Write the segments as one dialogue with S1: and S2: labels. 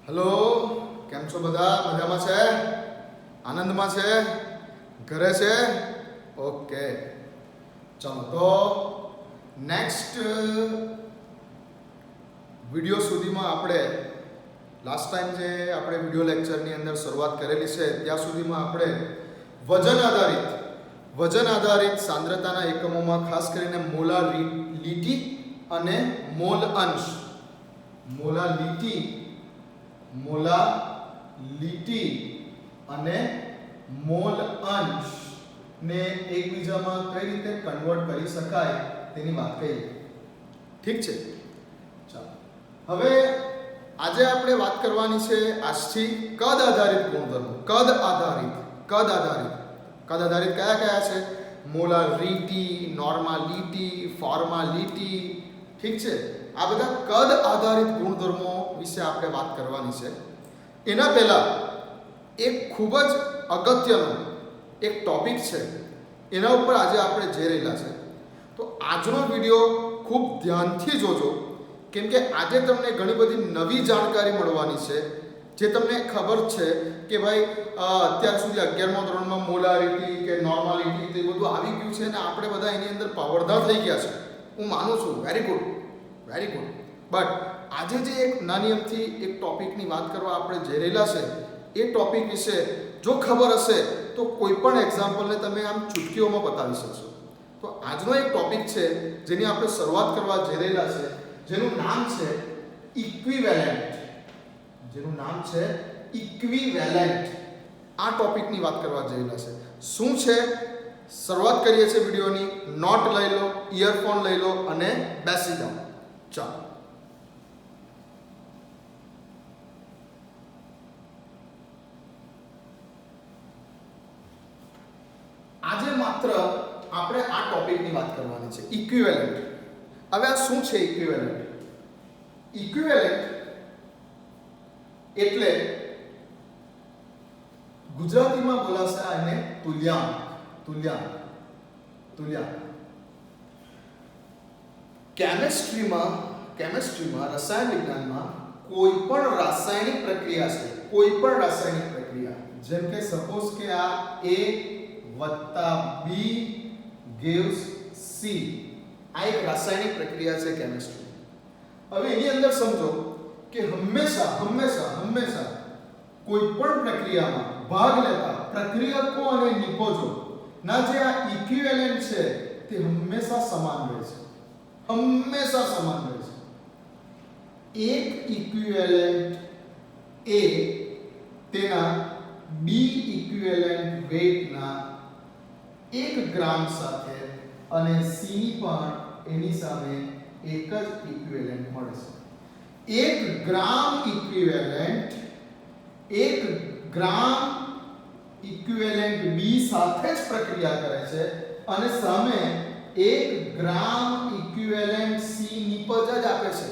S1: Hello, કેમ છો બધા? મજામાં છે? આનંદમાં છે? ઘરે છે? ઓકે, ચાલો તો નેક્સ્ટ વિડીયો સુધીમાં આપણે લાસ્ટ ટાઈમ જે આપણે વિડીયો લેક્ચરની અંદર શરૂઆત કરેલી છે ત્યાં સુધીમાં આપણે વજન આધારિત સાંદ્રતાના એકમોમાં ખાસ કરીને મોલાર લીટી અને મોલ અંશ મોલાર લીટી અને મોલ અંશ ને એકબીજામાં કઈ રીતે કન્વર્ટ કરી શકાય તેની વાત કરી. ઠીક છે, ચાલો હવે આજે આપણે વાત કરવાની છે આજથી કદ આધારિત ગુણધર્મો. કદ આધારિત કયા કયા છે? Molarity, normality, formality. ઠીક છે, આ બધા કદ આધારિત ગુણધર્મો વિશે આપણે વાત કરવાની છે. એના પહેલા એક ખૂબ જ અગત્યનો એક ટોપિક છે, એના ઉપર આજે આપણે જઈ રહેલા છે. તો આજનો વિડીયો ખૂબ ધ્યાનથી જોજો, કેમ કે આજે તમને ઘણી બધી નવી જાણકારી મળવાની છે. જે તમને ખબર છે કે ભાઈ અત્યાર સુધી 11મા ધોરણમાં મોલારિટી કે નોર્માલિટી તે બધું આવી ગયું છે અને આપણે બધા એની અંદર પાવરદાર થઈ ગયા છે. હું માનું છું, વેરી ગુડ. બટ આજે જે એક નાની અમથી એક ટોપિકની વાત કરવા આપણે જઈ રહેલા છે, એ ટોપિક વિશે જો ખબર હશે તો કોઈ પણ એક્ઝામ્પલને તમે આમ ચૂટકીઓમાં બતાવી શકશો. તો આજનો એક ટોપિક છે જેની આપણે શરૂઆત કરવા જઈ રહેલા છે, જેનું નામ છે ઇક્વિવેલન્ટ. આ ટોપિકની વાત કરવા જઈ રહેલા છે. શું છે? શરૂઆત કરીએ છીએ વિડીયોની. નોટ લઈ લો, ઇયરફોન લઈ લો અને બેસી જાઓ. ચાલો આજે માત્ર આપણે આ ટોપિકની વાત કરવાની છે, ઇક્વિવેલન્ટ. હવે આ શું છે ઇક્વિવેલન્ટ? ઇક્વિવેલન્ટ એટલે ગુજરાતીમાં બોલાશે આને તુલ્યાંક. કેમેસ્ટ્રીમાં રસાયણ વિજ્ઞાનમાં કોઈ પણ રાસાયણિક પ્રક્રિયા જેમ કે સપોઝ કે આ A + B gives C, આ એક રાસાયણિક પ્રક્રિયા છે કેમેસ્ટ્રી. હવે એની અંદર સમજો કે હંમેશા કોઈ પણ પ્રક્રિયામાં ભાગ લેતા પ્રક્રિયકો અને નિપજો ના જે આ ઇક્વિવેલન્ટ છે તે હંમેશા સમાન રહે છે. એક ઇક્વિવેલન્ટ A તેના B ઇક્વિવેલન્ટ વેઇટના 1 ગ્રામ સાથે અને C ની પણ એની સામે એક જ ઇક્વિવેલન્ટ મળે છે. 1 ગ્રામ ઇક્વિવેલન્ટ B સાથે જ પ્રક્રિયા કરે છે અને સામે 1 ગ્રામ ઇક્વિવેલન્ટ C નિપજ જ આપે છે.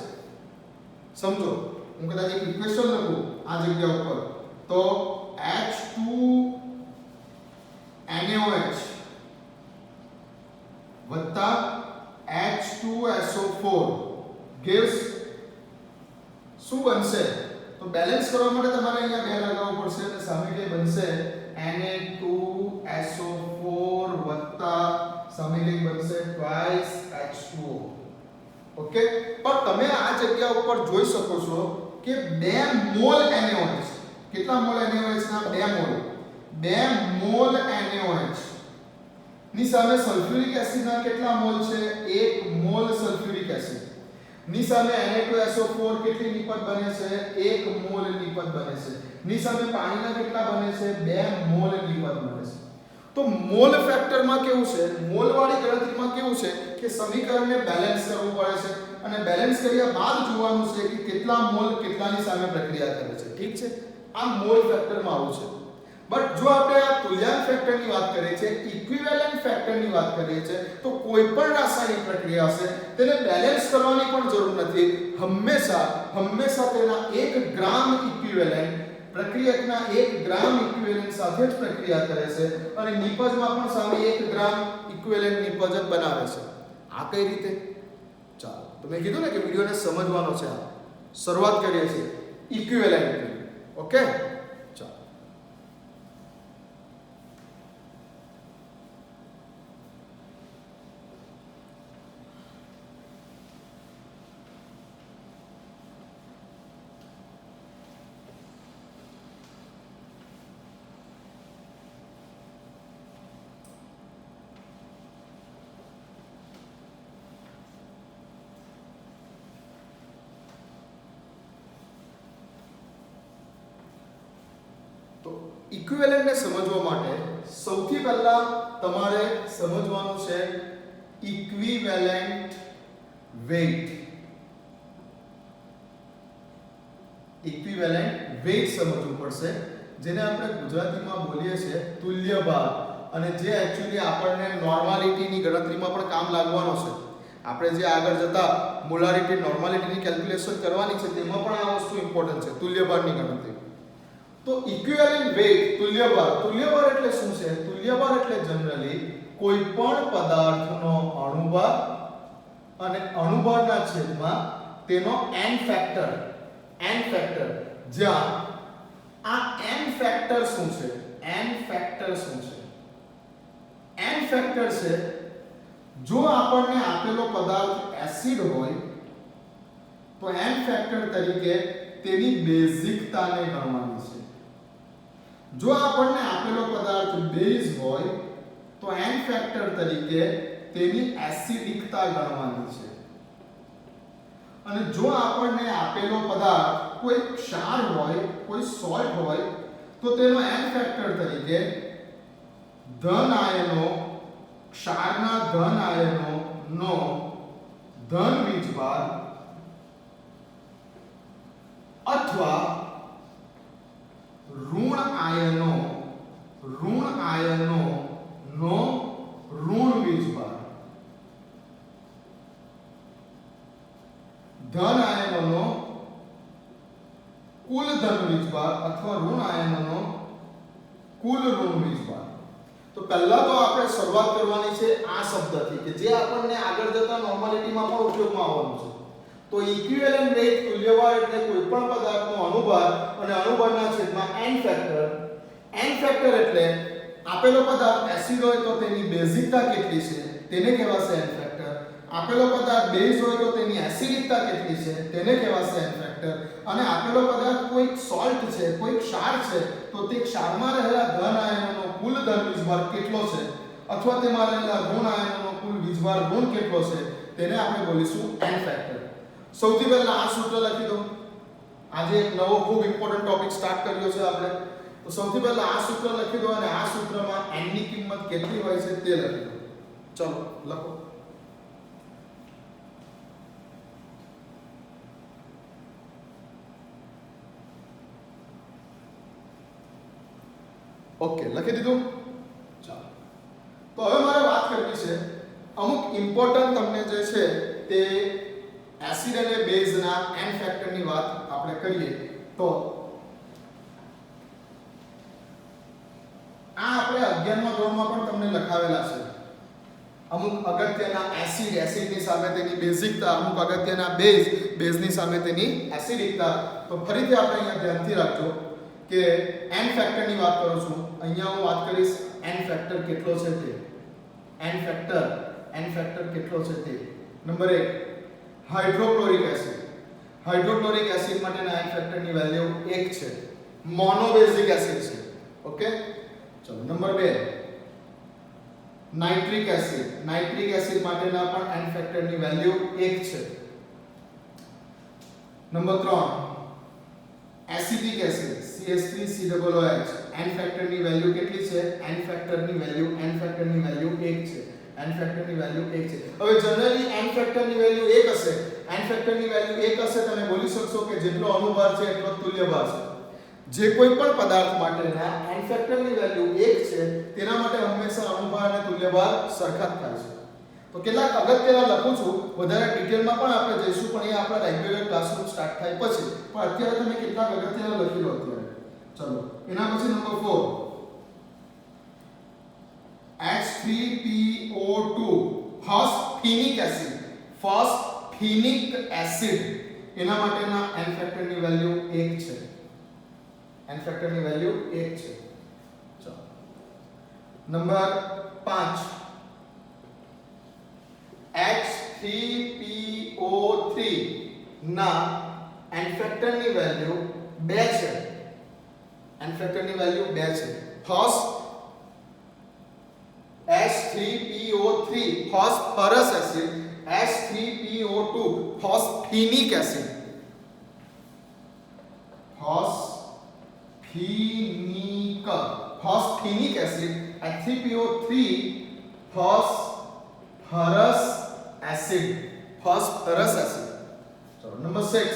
S1: સમજો, હું કદાચ એક ઇક્વેશન લખું આ જગ્યા ઉપર, તો H2NaOH વત્તા H2SO4 gives શું બનશે? તો બેલેન્સ કરવા માટે તમારે અહીંયા 2 લગાવવું પડશે અને સામે કે બનશે Na2SO4 વત્તા સામે કે બનશે twice H2O. ઓકે, પણ તમે આ જગ્યા ઉપર જોઈ શકો છો કે 2 મોલ NaOH. કેટલા મોલ NaOH ના? 2 મોલ NaOH ની સામે સલ્ફ્યુરિક એસિડ ના કેટલા મોલ છે? 1 મોલ સલ્ફ્યુરિક એસિડ ની સામે Na2SO4 કેટલી નિપજ બને છે? 1 મોલ નિપજ બને છે. ની સામે પાણીના કેટલા બને છે? 2 મોલ નિપજ બને છે. તો મોલ ફેક્ટરમાં કેવું છે? મોલ વાળી ગણતરીમાં કેવું છે કે સમીકરણને બેલેન્સ કરવું પડે છે અને બેલેન્સ કર્યા બાદ જોવાનું છે કે કેટલા મોલ કેટલાની સામે પ્રક્રિયા કરે છે. ઠીક છે, આ મોલ ફેક્ટરમાં આવું છે. બટ જો આપણે આ તુલ્યાંક ફેક્ટરની વાત કરીએ છીએ, ઇક્વિવેલન્ટ ફેક્ટરની વાત કરીએ છીએ, તો કોઈ પણ રાસાયણિક પ્રક્રિયા છે તેને બેલેન્સ કરવાની પણ જરૂર નથી. હંમેશા તેના 1 ગ્રામ ઇક્વિવેલન્ટ પ્રક્રિયકના 1 ગ્રામ ઇક્વિવેલન્ટ સાથે જ પ્રક્રિયા કરે છે અને નિપજમાં પણ સામે 1 ગ્રામ ઇક્વિવેલન્ટ નિપજ જ બનાવે છે. આ કઈ રીતે? ચાલો, તો મેં કીધું ને કે વિડિયોને સમજવાનો છે. શરૂઆત કરીએ છીએ ઇક્વિવેલન્ટ. ઓકે, ચાલો. તો ઇક્વિવેલન્ટને સમજવા માટે સૌથી પહેલા તમારે સમજવાનું છે ઇક્વિવેલન્ટ વેઇટ. ઇક્વિવેલન્ટ વેઇટ સમજવું પડશે, જેને આપણે ગુજરાતીમાં બોલીએ છીએ તુલ્ય ભાર, અને જે એકચ્યુઅલી આપણને નોર્માલિટીની ગણતરીમાં પણ કામ લાગવાનો છે. આપણે જે આગળ જતા મોલારિટી નોર્માલિટીની કેલ્ક્યુલેશન કરવાની છે તેમાં પણ આ વસ્તુ ઇમ્પોર્ટન્ટ છે, તુલ્ય ભારની ગણતરી. તો ઇક્વિવેલન્ટ વેઇટ, તુલ્યભાર એટલે શું છે? તુલ્યભાર એટલે જનરલી કોઈ પણ પદાર્થનો અણુભાર અને અણુભારના છેદમાં તેનો n ફેક્ટર, જ્યાં આ n ફેક્ટર શું છે? n ફેક્ટર છે જો આપણને આપેલો પદાર્થ એસિડ હોય તો n ફેક્ટર તરીકે તેની બેઝિકતાને ગણવાની છે. જો આપણને આપેલો પદાર્થ બેઝ હોય તો n ફેક્ટર તરીકે તેની એસિડિકતા ગણવાની છે. અને જો આપણને આપેલો પદાર્થ કોઈ ક્ષાર હોય, કોઈ સોલ્ટ હોય, તો તેનો n ફેક્ટર તરીકે ધન આયનો, ક્ષારના ધન આયનોનો ધન વીજભાર અથવા ઋણ આયનોનો ઋણ વીજભાર, ધન આયનોનો કુલ ધન વીજભાર અથવા ઋણ આયનોનો કુલ ઋણ વીજભાર. તો પહેલા તો આપણે શરૂઆત કરવાની છે આ શબ્દથી, કે જે આપણને આગળ જતા નોર્માલિટીમાં પણ ઉપયોગમાં આવવાનું છે. તો ઇક્વિવેલન્ટ વેઇટ, તુલ્યભાર એટલે કોઈ પણ પદાર્થનો અણુભાર અને અણુભારના છેદમાં n ફેક્ટર. n ફેક્ટર એટલે આપેલો પદાર્થ એસિડ હોય તો તેની બેઝિકતા કેટલી છે તેને કહેવાશે n ફેક્ટર. આપેલો પદાર્થ બેઝ હોય તો તેની એસિડિકતા કેટલી છે તેને કહેવાશે n ફેક્ટર. અને આપેલો પદાર્થ કોઈ સોલ્ટ છે, કોઈ ક્ષાર છે, તો તે ક્ષારમાં રહેલા ધન આયનોનો કુલ ધન વીજભાર કેટલો છે અથવા તેમાં રહેલા ઋણ આયનોનો કુલ વીજભાર ઋણ કેટલો છે તેને આપણે બોલીશું n ફેક્ટર. સૌથી પહેલા આ સૂત્ર લખી દો. આજે એક નવો ખૂબ ઇમ્પોર્ટન્ટ ટોપિક સ્ટાર્ટ કર્યો છે આપણે. તો સૌથી પહેલા આ સૂત્ર લખી દો અને આ સૂત્રમાં n ની કિંમત કેટલી હોય છે તે લખી દો. ચલો લખો. ઓકે, લખી દીધું. ચાલો, તો હવે મારે વાત કરવી છે અમુક ઇમ્પોર્ટન્ટ તમને જે છે તે એસિડ અને બેઝના n ફેક્ટરની વાત આપણે કરીએ તો આ આપણે 11મા ધોરણમાં પણ તમને લખાવેલા છે. અમુક અગત્યના એસિડની સામે તેની બેઝિકતા, અમુક અગત્યના બેઝની સામે તેની એસિડિકતા. તો ફરીથી આપણે અહીંયા ધ્યાનથી રાખજો કે n ફેક્ટરની વાત કરું છું. અહીંયા હું વાત કરીશ n ફેક્ટર કેટલો છે તે. n ફેક્ટર કેટલો છે તે. નંબર 1, હાઇડ્રોક્લોરિક એસિડ માટેના n ફેક્ટરની વેલ્યુ 1 છે. મોનોબેઝિક એસિડ છે. ઓકે, ચલો. નંબર 2, નાઇટ્રિક એસિડ માટેના પણ n ફેક્ટરની વેલ્યુ 1 છે. Number 3, acetic acid CH3COOH n ફેક્ટરની વેલ્યુ કેટલી છે? n ફેક્ટરની વેલ્યુ 1 છે. n ફેક્ટરની વેલ્યુ 1 છે. હવે જનરલી n ફેક્ટરની વેલ્યુ 1 હશે. n ફેક્ટરની વેલ્યુ 1 હશે, તમે બોલી શકશો કે જેટલો અણુભાર છે એટલો તુલ્યભાર છે. જે કોઈ પણ પદાર્થ માટેના n ફેક્ટરની વેલ્યુ 1 છે તેના માટે હંમેશા અણુભાર અને તુલ્યભાર સરખા જ થાય છે. તો કેટલાક અગત્યના લખું છું, વધારે ડિટેલમાં પણ આપણે જઈશું, પણ એ આપણા રેગ્યુલર ક્લાસરૂમ સ્ટાર્ટ થાય પછી. પણ અત્યારે તમે કેટલાક અગત્યના લખી લો અત્યારે. ચલો, એના પછી નંબર 4, H3PO2 ફોસ્ફેનિક એસિડ એના માટેના n ફેક્ટરની વેલ્યુ 1 છે. n ફેક્ટરની વેલ્યુ 1 છે. ચાલો નંબર 5 H3PO3 ના n ફેક્ટરની વેલ્યુ 2 છે. n ફેક્ટરની વેલ્યુ 2 છે. First H3PO3 phosphorous acid, H3PO2 phosphinic acid. Phosphinic acid, H3PO3 phosphorous acid. ચલો number 6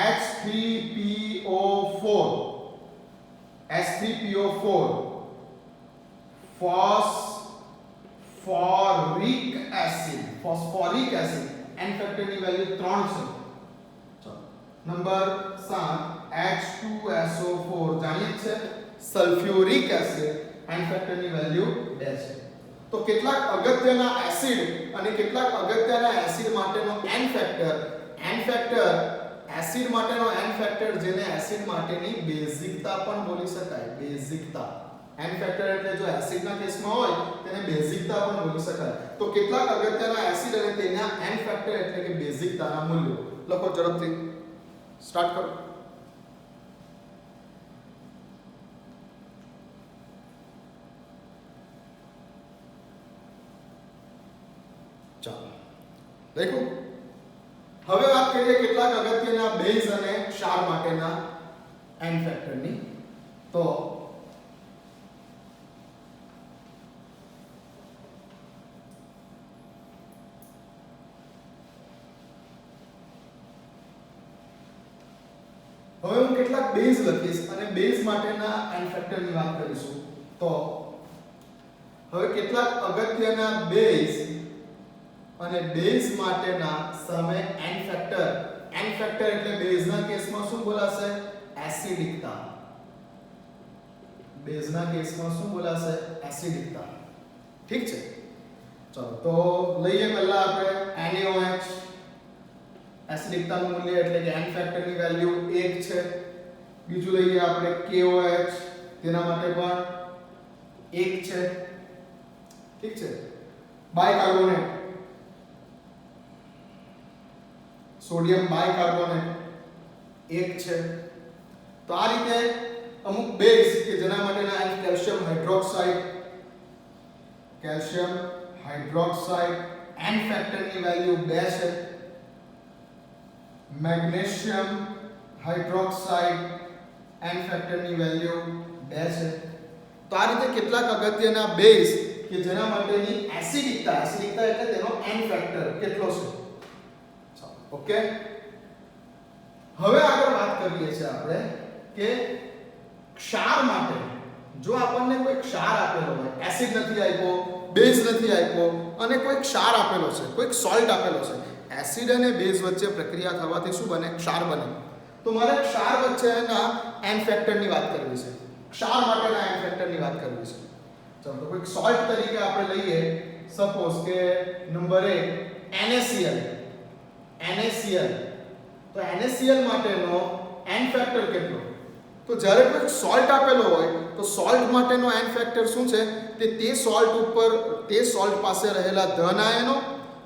S1: H3PO4 phosphoric acid n ફેક્ટરની વેલ્યુ 3 છે. ચલો નંબર 7 H2SO4 જાણીએ છે સલ્ફ્યુરિક એસિડ, n ફેક્ટરની વેલ્યુ 2 છે. તો કેટલાક અગત્યના એસિડ અને કેટલાક અગત્યના એસિડ માટેનો n ફેક્ટર એસિડ માટેનો n ફેક્ટર જેને એસિડ માટેની બેઝિકતા પણ બોલી શકાય. બેઝિકતા n ફેક્ટર એટલે જો એસિડના કેસમાં હોય તેને બેઝિકતા પણ બોલી શકાય. તો કેટલાક અગત્યના એસિડ અને તેના n ફેક્ટર એટલે કે બેઝિકતાના મૂલ્યો લખો ઝડપથી. સ્ટાર્ટ કરો. ચાલો દેખો હવે વાત કરીએ કેટલાક અગત્યના બેઝ અને ક્ષાર માટેના n ફેક્ટરની. તો હવે હું કેટલાક બેઝ લખીશ અને બેઝ માટેના n ફેક્ટરની વાત કરીશું. તો હવે કેટલાક અગત્યના બેઝ અને બેઝ માટેના સામે n ફેક્ટર એટલે બેઝના કેસમાં શું બોલાશે? એસિડિકતા. બેઝના કેસમાં શું બોલાશે? એસિડિકતા. ઠીક છે. ચલો તો લઈએ પહેલા આપણે NaOH. એસિડિકતાનું મૂલ્ય એટલે કે n ફેક્ટરની વેલ્યુ 1 છે. બીજું લઈએ આપણે KOH, તેના માટે પણ 1 છે. ઠીક છે. બાયકાર્બોનેટ, સોડિયમ બાયકાર્બોનેટ 1 છે. તો આ રીતે અમુક બેઝ કે જેના માટેના કેલ્શિયમ હાઇડ્રોક્સાઇડ n ફેક્ટરની વેલ્યુ 2 છે. મેગ્નેશિયમ હાઇડ્રોક્સાઇડ n ફેક્ટરની વેલ્યુ 2 છે. તો આ રીતે કેટલાક અગત્યના બેઝ કે જેના માટેની એસિડિકતા એટલે તેનો n ફેક્ટર કેટલો છે. ઓકે હવે આગળ વાત કરીએ છીએ આપણે કે ક્ષાર માટે જો આપણને કોઈ ક્ષાર આપેલો હોય, એસિડ નથી આપ્યો, બેઝ નથી આપ્યો અને કોઈ ક્ષાર આપેલો છે, કોઈ સોલ્ટ આપેલો છે, એસિડ અને બેઝ વચ્ચે પ્રક્રિયા થવાથી શું બને? ક્ષાર બને. તો મારે ક્ષાર વચ્ચેના n ફેક્ટરની વાત કરવી છે. ક્ષાર માટેના n ફેક્ટરની વાત કરવી છે. ચાલો તો કોઈ સોલ્ટ તરીકે આપણે લઈએ સપોઝ કે નંબર 1 NaCl. તો NaCl માટેનો n ફેક્ટર કેટલો? તો જ્યારે કોઈ સોલ્ટ આપેલો હોય તો સોલ્ટ માટેનો n ફેક્ટર શું છે? તે સોલ્ટ પાસે રહેલા ધન આયનો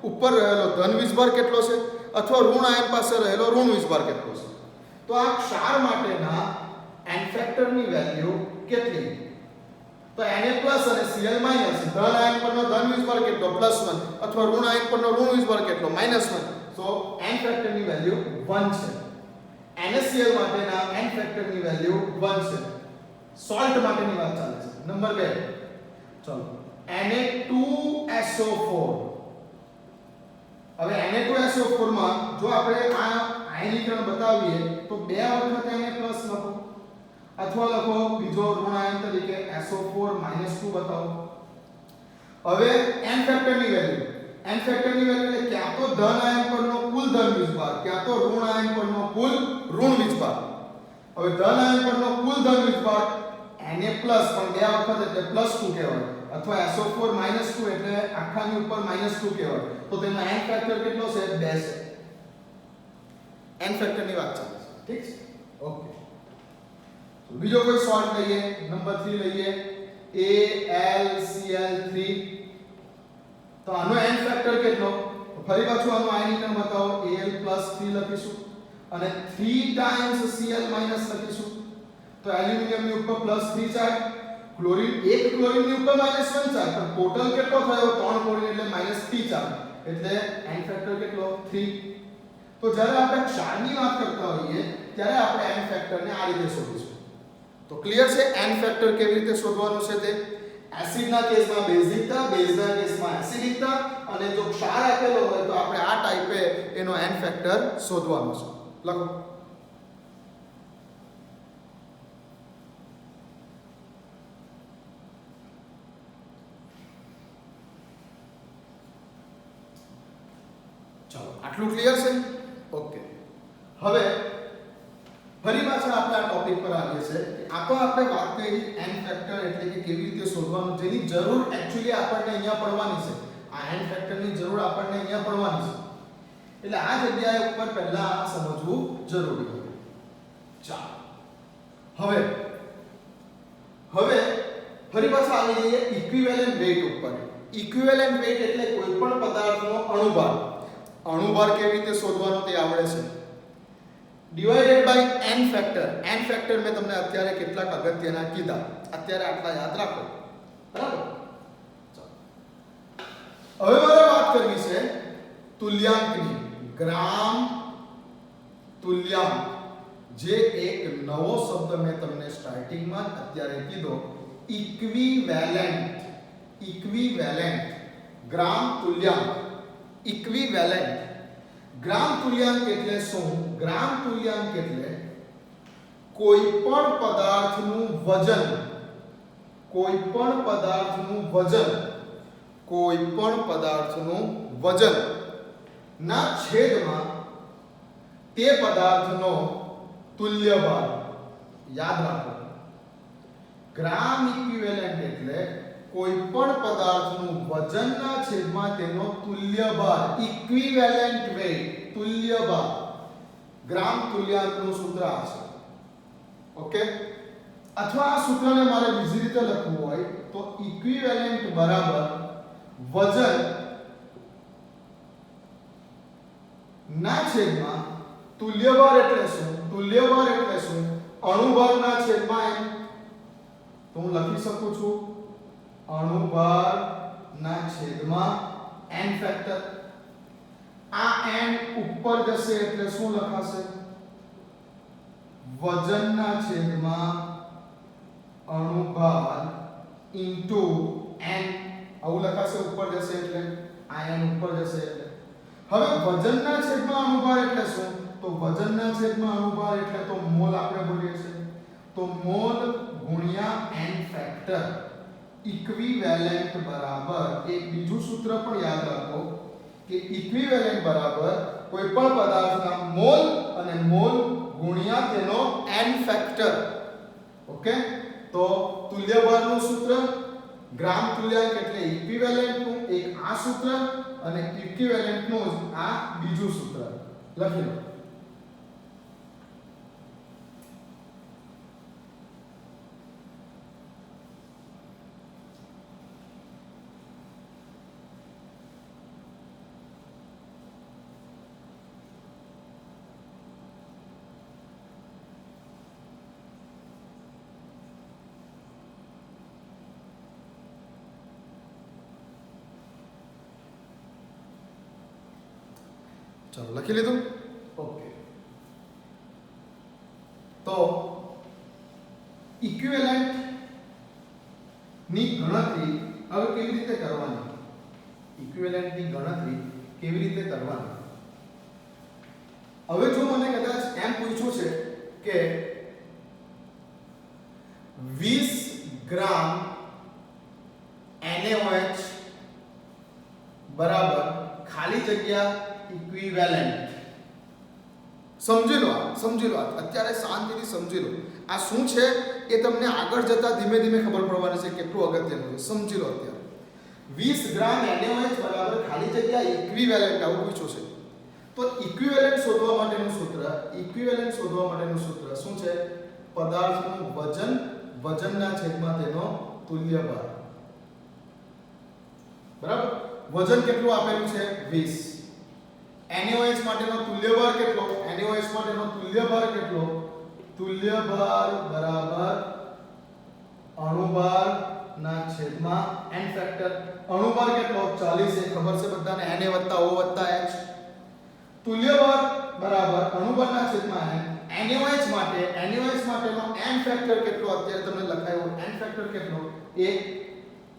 S1: ઉપર રહેલો ધન વીજભાર કેટલો છે અથવા ઋણ આયન પાસે રહેલો ઋણ વીજભાર કેટલો છે. તો આ ક્ષાર માટેના n ફેક્ટરની વેલ્યુ કેટલી? તો Na પ્લસ અને Cl માઈનસ, ધન આયન પરનો ધન વીજભાર કેટલો +1 અથવા ઋણ આયન પરનો ઋણ વીજભાર કેટલો -1. તો n ફેક્ટરની વેલ્યુ 1 છે. NaCl માટેના n ફેક્ટરની વેલ્યુ 1 છે. સોલ્ટ માટેની વાત ચાલે છે. નંબર 2 ચલો Na2SO4. હવે Na2SO4 માં જો આપણે આ આયનીકરણ બતાવીએ તો 2 વખત Na પ્લસ લખો અથવા લખો બીજો ઋણ આયન તરીકે SO4 -2 બતાવો. હવે n ફેક્ટરની વેલ્યુ એટલે ક્યાં તો ધન આયન પરનો કુલ ધન વીજભાર ક્યાં તો ઋણ આયન પરનો કુલ ઋણ વીજભાર. હવે ધન આયન પરનો કુલ ધન વીજભાર Na પ્લસ પણ 2 વખત એટલે +2 કહેવાય અથવા SO4 -2 એટલે આખાની ઉપર -2 કહેવાય. તો તેનો n ફેક્ટર કેટલો છે? 2 છે. n ફેક્ટરની વાત ચાલે છે. ઠીક છે. ઓકે બીજો કોઈ સોલ્ટ લઈએ, નંબર 3 લઈએ, AlCl3. તો આનો n ફેક્ટર કેટલો? તો ફરી પાછું આનું આયનિક નામ બતાવો, Al+3 લખીશું અને 3 ટાઈમ્સ Cl- લખીશું. તો એલ્યુમિનિયમ ની ઉપર +3 ચાર્જ, ક્લોરીન એક ક્લોરીન ની ઉપર -1 ચાર્જ, તો ટોટલ કેટલો થયો? 3 ક્લોરીન એટલે -3 ચાર્જ, એટલે n ફેક્ટર કેટલો? 3. તો જ્યારે આપણે ક્ષારની વાત કરતા હોઈએ ત્યારે આપણે n ફેક્ટર ને આ રીતે શોધીશું. તો ક્લિયર છે n ફેક્ટર કેવી રીતે શોધવાનું છે તે? એસિડના કેસમાં બેઝિકતા, બેઝના કેસમાં એસિડિકતા, અને જો ક્ષાર આપેલો હોય તો આપણે આ ટાઈપે એનો n ફેક્ટર શોધવાનો છે. લખો. ચાલો આટલું ક્લિયર છે? ઓકે. હવે ફરી પાછા આપણે આ ટોપિક પર આવીએ છીએ. આ તો આપણે વાત કરી n ફેક્ટર એટલે કે કેવી રીતે શોધવાનું, જેની જરૂર એક્ચ્યુઅલી આપણને અહીંયા પડવાની છે. આ n ફેક્ટરની જરૂર આપણને અહીંયા પડવાની છે. એટલે આ જગ્યાએ ઉપર પહેલા આ સમજવું જરૂરી છે. ચાલો હવે ફરી પાછા આવી જઈએ ઇક્વિવેલન્ટ વેઇટ ઉપર. ઇક્વિવેલન્ટ વેઇટ એટલે કોઈ પણ પદાર્થનો અણુભાર. અણુભાર કેવી રીતે શોધવાનો તે આવડે છે. Divided by n factor. n factor મેં તમને અત્યારે કેટલાક અગત્યના કીધા, અત્યારે આટલા યાદ રાખો. બરાબર? ચાલો હવે મારે વાત કરવી છે તુલ્યાંકની. ગ્રામ તુલ્યાંક, જે એક નવો શબ્દ મેં તમને સ્ટાર્ટિંગમાં જ અત્યારે કીધો, ઇક્વિવેલેન્ટ. ઇક્વિવેલેન્ટ, ગ્રામ તુલ્યાંક. ઇક્વિવેલેન્ટ. ગ્રામ તુલ્યાંક એટલે શું? ગ્રામ તુલ્યાંક એટલે કોઈ પણ પદાર્થનું વજન, કોઈ પણ પદાર્થનું વજન, કોઈ પણ પદાર્થનું વજન ના છેદમાં તે પદાર્થનો તુલ્ય ભાર. યાદ રાખો, ગ્રામ ઇક્વિવેલન્ટ એટલે કોઈ પણ પદાર્થનું વજનના છેદમાં તેનો તુલ્ય ભાર. ઇક્વિવેલન્ટ વેઇટ, તુલ્ય ભાર. ગ્રામ તુલ્યાંકનું સૂત્ર આ છે. ઓકે? અથવા આ સૂત્રને મારે બીજી રીતે લખવું હોય તો ઇક્વિવેલન્ટ બરાબર વજન ના છેદમાં તુલ્યભાર. એટલે શું? તુલ્યભાર એટલે શું? અણુભારના છેદમાં n. તો હું લખી શકું છું અણુભારના છેદમાં n ફેક્ટર. આ n ઉપર જશે એટલે શું લખાશે? વજનના છેદમાં અણુભાર ઇન્ટુ n. આવું લખાશે ઉપર જશે એટલે. આ n ઉપર જશે એટલે. હવે વજનના છેદમાં અણુભાર એટલે શું? તો વજનના છેદમાં અણુભાર એટલે તો મોલ આપણે બોલીએ છીએ. તો મોલ ગુણ્યા n ફેક્ટર. ઇક્વિવેલન્ટ બરાબર એક બીજું સૂત્ર પણ યાદ રાખો કે ઇક્વિવેલન્ટ બરાબર કોઈ પણ પદાર્થના મોલ અને મોલ ગુણ્યા તેનો n ફેક્ટર. ઓકે? તો તુલ્યભારનું સૂત્ર, ગ્રામ તુલ્યાંક એટલે ઇક્વિવેલન્ટનું એક આ સૂત્ર અને ઇક્વિવેલન્ટનું આ બીજું સૂત્ર લખી લો. ચાલો લખી લીધું? ઓકે. તો ઇક્વિવેલન્ટ ની ગણતરી હવે કેવી રીતે કરવાની? ઇક્વિવેલન્ટ ની ગણતરી કેવી રીતે કરવાની? હવે જો મને કદાચ એમ પૂછ્યું છે કે 20 ગ્રામ NaOH બરાબર ખાલી જગ્યા ઇક્વિવેલન્ટ. સમજી લો, અત્યારે શાંતિથી સમજી લો. આ શું છે એ તમને આગળ જતા ધીમે ધીમે ખબર પડવાની છે કેટલું અગત્યનું છે. સમજી લો અત્યારે 20 ગ્રામ NaOH બરાબર ખાલી જગ્યા ઇક્વિવેલન્ટ આવું પૂછ્યું છે. તો ઇક્વિવેલન્ટ શોધવા માટેનું સૂત્ર શું છે? પદાર્થનું વજન વજનના છેદમાં તેનો તુલ્ય ભાર. બરાબર. વજન કેટલું આપેલું છે 20. NaOH માટેનો તુલ્ય ભાર કેટલો? NaOH માટેનો તુલ્ય ભાર કેટલો? તુલ્ય ભાર બરાબર અણુભાર ના છેદમાં n ફેક્ટર. અણુભાર કેટલો? 40 એ ખબર છે બધાને, Na O H. તુલ્ય ભાર બરાબર અણુભારના છેદમાં n. NaOH માટેનો n ફેક્ટર કેટલો? અત્યારે તમને લખાયો n ફેક્ટર કેટલો? 1.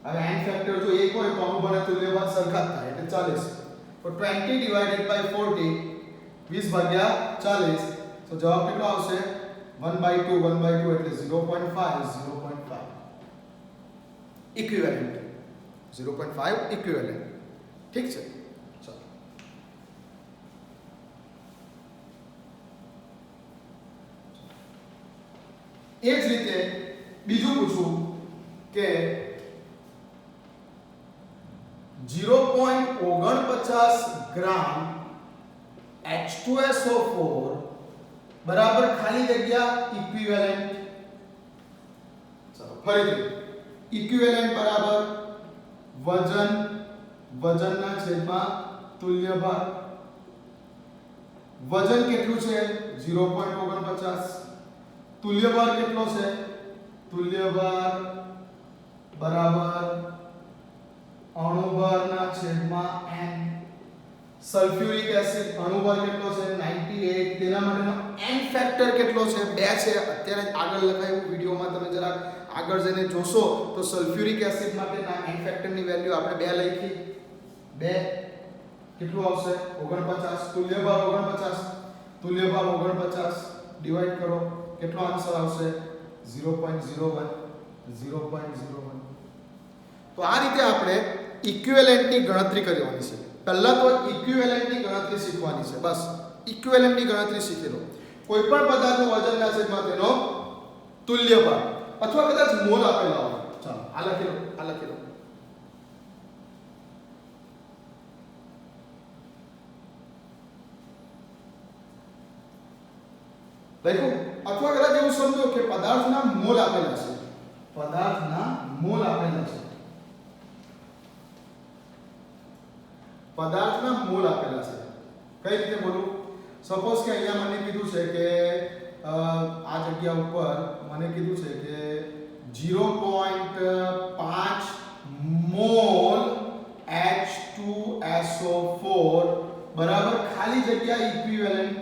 S1: હવે n ફેક્ટર જો 1 હોય તો અણુભારના તુલ્ય ભાર સરખા જ થાય એટલે 40. તો 20 divided by 40, 20 ભાગ્યા 40. તો જવાબ કેટલો આવશે? 1/2 એટલે 0.5 ઇક્વિવેલન્ટ. 0.5 ઇક્વિવેલન્ટ. ઠીક છે. ચાલો એ જ રીતે બીજું પૂછું કે 0.49 ગ્રામ H2SO4 બરાબર ખાલી જગ્યા ઇક્વિવેલન્ટ. ચાલો ફરીથી ઇક્વિવેલન્ટ બરાબર વજન વજનના છેદમાં તુલ્ય ભાર. વજન કેટલું છે? 0.49. તુલ્ય ભાર કેટલો છે? તુલ્ય ભાર બરાબર અણુભારના છેદમાં n. સલ્ફ્યુરિક એસિડ અણુભાર કેટલો છે? 98. તેના માટેનો n ફેક્ટર કેટલો છે? 2 છે. અત્યારે આગળ લખાયું વિડિયોમાં તમે જરાક આગળ જઈને જોશો તો સલ્ફ્યુરિક એસિડ માટેના n ફેક્ટરની વેલ્યુ આપણે 2 લખી. 2 કેટલું આવશે? 49. તુલ્ય ભાર 49. તુલ્ય ભાર 49 ડિવાઈડ કરો કેટલો આન્સર આવશે? 0.01. તો આ રીતે આપણે ઇક્વિવેલન્ટની ગણતરી કરવાની છે. પહેલા તો ઇક્વિવેલન્ટની ગણતરી શીખવાની છે. બસ ઇક્વિવેલન્ટની ગણતરી શીખી લો. કોઈ પણ પદાર્થનું વજનના છેદમાં તેનો તુલ્ય ભાર અથવા કદાચ મોલ આપેલા હોય. ચાલો આ લખી લો. લખ્યું? અથવા કદાચ એવું સમજો કે પદાર્થના મોલ આપેલા છે. પદાર્થના મોલ આપેલા છે. પદાર્થના મોલ આપેલા છે. કઈ રીતે બોલું? સપોઝ કે અહીંયા મને કીધું છે કે આ જગ્યા ઉપર મને કીધું છે કે 0.5 મોલ H2SO4 બરાબર ખાલી જગ્યા ઇક્વિવેલન્ટ.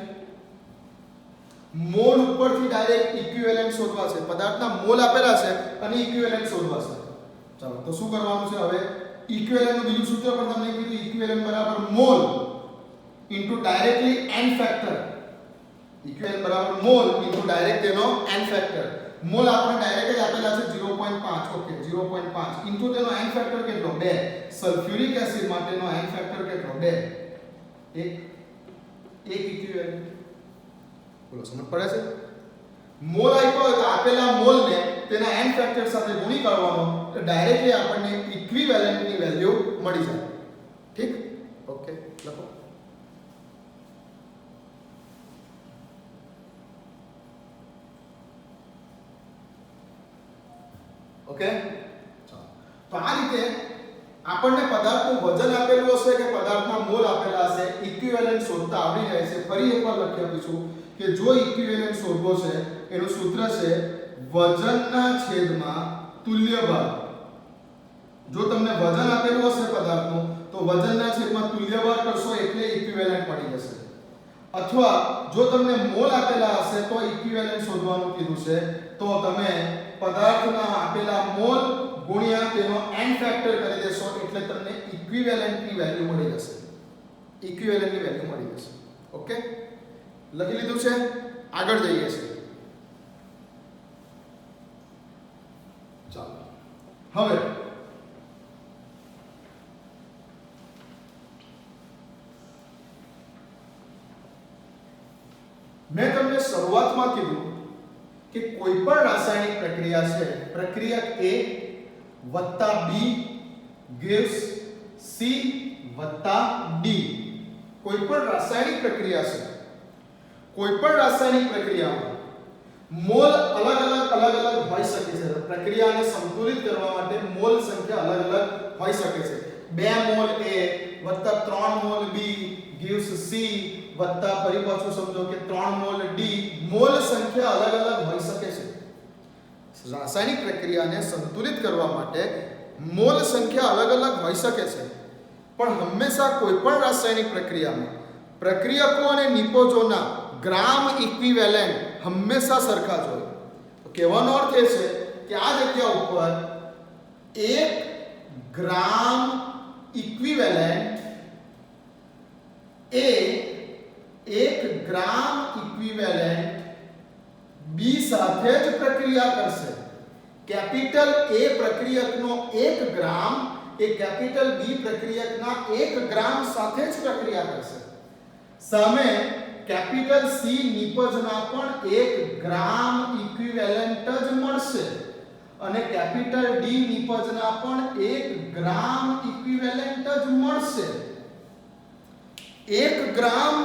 S1: મોલ ઉપરથી ડાયરેક્ટ ઇક્વિવેલન્ટ શોધવા છે. પદાર્થના મોલ આપેલા છે અને ઇક્વિવેલન્ટ શોધવા છે. ચાલો તો શું કરવાનું છે હવે? ઇક્વિવેલન્ટનું બીજું સૂત્ર પણ તમને કીધું. ઇક્વિવેલન્ટ બરાબર mall into directly n factor. Equivalent બરાબર મોલ ઇન્ટુ ડાયરેક્ટ તેનો n ફેક્ટર. મોલ આપણે ડાયરેક્ટ જ આપેલા છે 0.5. ઓકે 0.5 ઇન્ટુ તેનો n ફેક્ટર કેટલો? 2. સલ્ફ્યુરિક એસિડ માટેનો n ફેક્ટર કેટલો? 2. એક ઇક્વિવેલન્ટ. બોલો સમજ પડે છે? મોલ આપ્યો હોય તો આપેલા મોલને તેના n ફેક્ટર સાથે ગુણી કરવાનો તો ડાયરેક્ટલી આપણને ઇક્વિવેલન્ટની વેલ્યુ મળી જાય. ઠીક? ઓકે લખો. ઓકે તો આ રીતે આપણને પદાર્થનું વજન આપેલું હશે કે પદાર્થના મોલ આપેલા હશે, ઇક્વિવેલન્ટ શોધતા આવડી જાય છે. ફરી એકવાર લખી આપીશું કે જો ઇક્વિવેલન્ટ શોધવો છે એનું સૂત્ર છે વજનના છેદમાં તુલ્ય ભાર. જો તમને વજન આપેલું હશે પદાર્થનું તો વજનના છેદમાં તુલ્ય ભાર કરશો એટલે ઇક્વિવેલન્ટ મળી જશે. અથવા જો તમને મોલ આપેલા હશે તો ઇક્વિવેલન્ટ શોધવાનું કીધું છે તો તમે પદાર્થના આપેલા મોલ ગુણ્યા તેનો n ફેક્ટર કરી દેશો એટલે તમને ઇક્વિવેલન્ટની વેલ્યુ મળી જશે. ઇક્વિવેલન્ટની વેલ્યુ મળી જશે. ઓકે લખી લીધું છે? આગળ જઈએ છીએ. ચાલો હવે મેં તમને શરૂઆતમાં કીધું કે કોઈ પણ રાસાયણિક પ્રક્રિયા છે, પ્રક્રિયક A + B gives C + D. કોઈ પણ રાસાયણિક પ્રક્રિયા છે, કોઈ પણ રાસાયણિક પ્રક્રિયામાં મોલ અલગ-અલગ હોઈ શકે છે. પ્રક્રિયાને સંતુલિત કરવા માટે મોલ સંખ્યા અલગ-અલગ હોઈ શકે છે. 2 મોલ A વત્તા 3 મોલ B gives C વત્તા ફરી પાછું સમજો કે 3 મોલ D. મોલ સંખ્યા અલગ-અલગ હોઈ શકે છે. રાસાયણિક પ્રક્રિયાને સંતુલિત કરવા માટે મોલ સંખ્યા અલગ-અલગ હોઈ શકે છે, પણ હંમેશા કોઈ પણ રાસાયણિક પ્રક્રિયામાં પ્રક્રિયકો અને નિપજોના ગ્રામ ઇક્વિવેલેન્ટ હંમેશા સરખા જ હોય. તો કહેવાનો અર્થ એ છે કે આ જગ્યા ઉપર 1 ગ્રામ ઇક્વિવેલેન્ટ એ 1 ગ્રામ ઇક્વિવેલેન્ટ B સાથે જ પ્રક્રિયા કરશે. Capital A પ્રક્રિયકનો 1 gram A capital B પ્રક્રિયકના 1 ગ્રામ સાથે જ પ્રક્રિયા કરશે. સામે કેપિટલ C નિપજના પણ 1 ગ્રામ ઇક્વિવેલેન્ટ જ મળશે અને કેપિટલ D નિપજના પણ 1 ગ્રામ ઇક્વિવેલેન્ટ જ મળશે. 1 ગ્રામ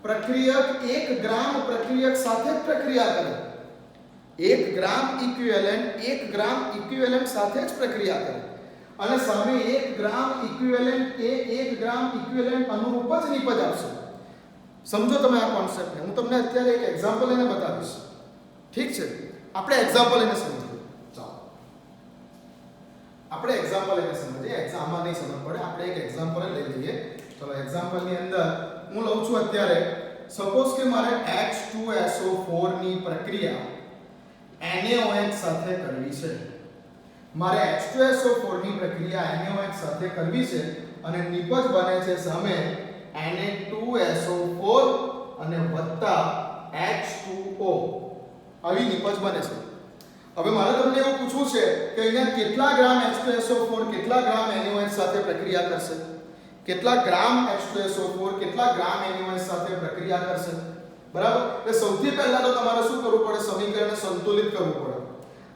S1: પ્રક્રિયક 1 ગ્રામ પ્રક્રિયક સાથે જ પ્રક્રિયા કરે. 1 ગ્રામ ઇક્વિવેલેન્ટ સાથે જ પ્રક્રિયા કરે અને સામે 1 ગ્રામ ઇક્વિવેલેન્ટ એ 1 ગ્રામ ઇક્વિવેલેન્ટ અનુરૂપ જ નિપજ આપશે. સમજો તમે આ કોન્સેપ્ટને. હું તમને અત્યારે એક એક્ઝામ્પલ લઈને બતાવીશ. ઠીક છે? આપણે એક્ઝામ્પલ લઈને સમજીએ. ચાલો આપણે એક્ઝામ્પલ લઈને સમજીએ. એક્ઝામમાં નહીં સમજ પડે, આપણે એક એક્ઝામ્પલ લઈ લઈએ. ચલો એક્ઝામ્પલની અંદર હું લઉં છું અત્યારે સપોઝ કે મારે H2SO4 ની પ્રક્રિયા NaOH સાથે કરવી છે. મારે H2SO4 ની પ્રક્રિયા NaOH સાથે કરવી છે અને નિપજ બને છે સામે Na2SO4 અને વત્તા H2O. આવી નિપજ બને છે. હવે મારે તમને એવું પૂછવું છે કે અહીંયા કેટલા ગ્રામ H2SO4 કેટલા ગ્રામ NaOH સાથે પ્રક્રિયા કરશે? કેટલા ગ્રામ H2SO4 કેટલા ગ્રામ NaOH સાથે પ્રક્રિયા કરશે? બરાબર? એટલે સૌથી પહેલા તો તમારે શું કરવું પડે? સમીકરણને સંતુલિત કરવું પડે.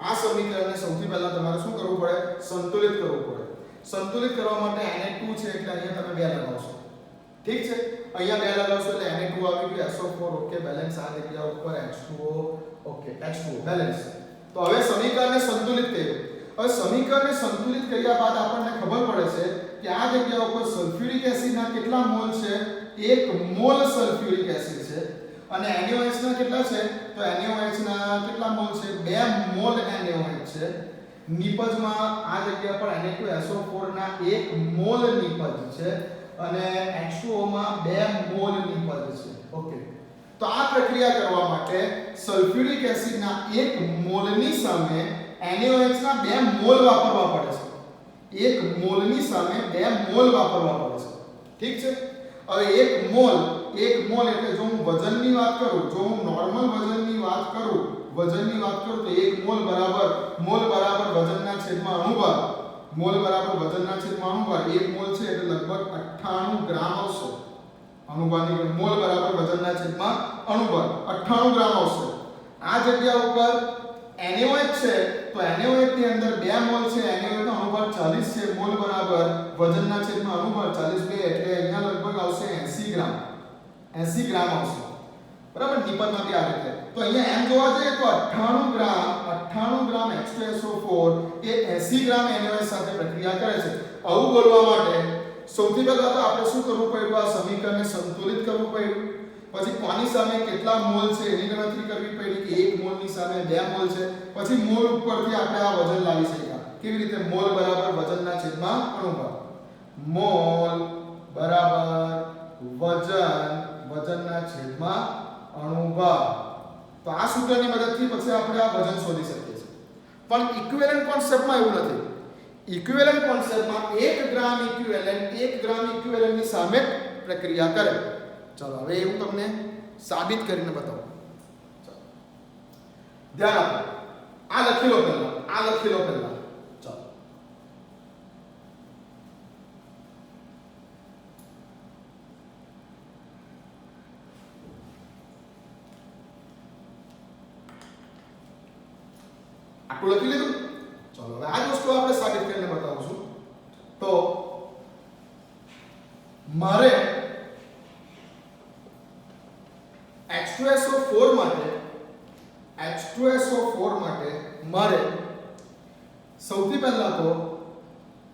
S1: આ સમીકરણને સૌથી પહેલા તમારે શું કરવું પડે? સંતુલિત કરવું પડે. સંતુલિત કરવા માટે Na2 છે એટલે અહીંયા તમે 2 લગાવશો. ઠીક છે? અહીંયા 2 લગાવશો એટલે Na2 આવી ગયું, SO4 ઓકે બેલેન્સ, આ જગ્યા ઉપર H2O ઓકે H2O બેલેન્સ. તો હવે સમીકરણને સંતુલિત કર્યું. હવે સમીકરણને સંતુલિત કર્યા બાદ આપણને ખબર પડે છે કે આ જગ્યા ઉપર સલ્ફ્યુરિક એસિડના કેટલા મોલ છે? 1 મોલ સલ્ફ્યુરિક એસિડ છે અને NaOH ના કેટલા છે? તો NaOH ના કેટલા મોલ છે? 2 મોલ NaOH છે. નિપજમાં આ જગ્યા પર Na2SO4 ના 1 મોલ નિપજ છે અને H2O માં 2 મોલ નિપજ છે. ઓકે. તો આ પ્રક્રિયા કરવા માટે સલ્ફ્યુરિક એસિડના 1 મોલની સામે NaOH ના 2 મોલ વાપરવા પડે છે. 1 મોલની સામે 2 મોલ વાપરવા પડે છે. ઠીક છે? હવે 1 મોલ એટલે જો હું વજનની વાત કરું, જો હું નોર્મલ વજનની વાત કરું તો 1 મોલ બરાબર વજનના છેદમાં અણુભાર. મોલ બરાબર વજનના છેદમાં અણુભાર. 1 મોલ છે એટલે લગભગ 98 ગ્રામ આવશે. અણુભારની મોલ બરાબર વજનના છેદમાં અણુભાર 98 ગ્રામ આવશે. આ જગ્યા ઉપર NaOH છે તો NaOH ની અંદર 2 મોલ છે. NaOH નો અણુભાર 40 છે. મોલ બરાબર વજનના છેદમાં અણુભાર 42 એટલે અહીંયા લગભગ આવશે 80 ગ્રામ. 80 ગ્રામ આવશે. બરાબર? નિપજમાંથી આ રીતે. તો અહીંયા એમ જોવા જઈએ તો 98 ગ્રામ H2SO4 એ 80 ગ્રામ NaOH સાથે પ્રક્રિયા કરે છે. આવું બોલવા માટે સૌથી પહેલા તો આપણે શું કરવું પડ્યું? આ સમીકરણને સંતુલિત કરવું પડ્યું. પછી કોની સામે કેટલા મોલ છે એની ગણતરી કરવી પડી કે 1 મોલની સામે 2 મોલ છે. પછી મોલ ઉપરથી આપણે આ વજન લાવી શક્યા. કેવી રીતે? મોલ બરાબર વજનના છેદમાં અણુભાર. મોલ બરાબર વજનના છેદમાં અણુભાર. તો આ સૂત્રની મદદથી પછી આપણે આ વજન શોધી શકીએ છીએ. પણ ઇક્વિવેલન્ટ કોન્સેપ્ટમાં એવું નથી. ઇક્વિવેલન્ટ કોન્સેપ્ટમાં 1 ગ્રામ ઇક્વિવેલન્ટની સામે પ્રક્રિયા કરે. ચાલો હવે હું તમને સાબિત કરીને બતાવું. ધ્યાન આપો. આ લખી લો પહેલા. ચાલો આટલું લખી લીધું. ચાલો હવે આ જ વસ્તુ આપણે સાબિત કરીને બતાવું છું. તો મારે H2SO4 માટે H2SO4 માટે મારે સૌથી પહેલા તો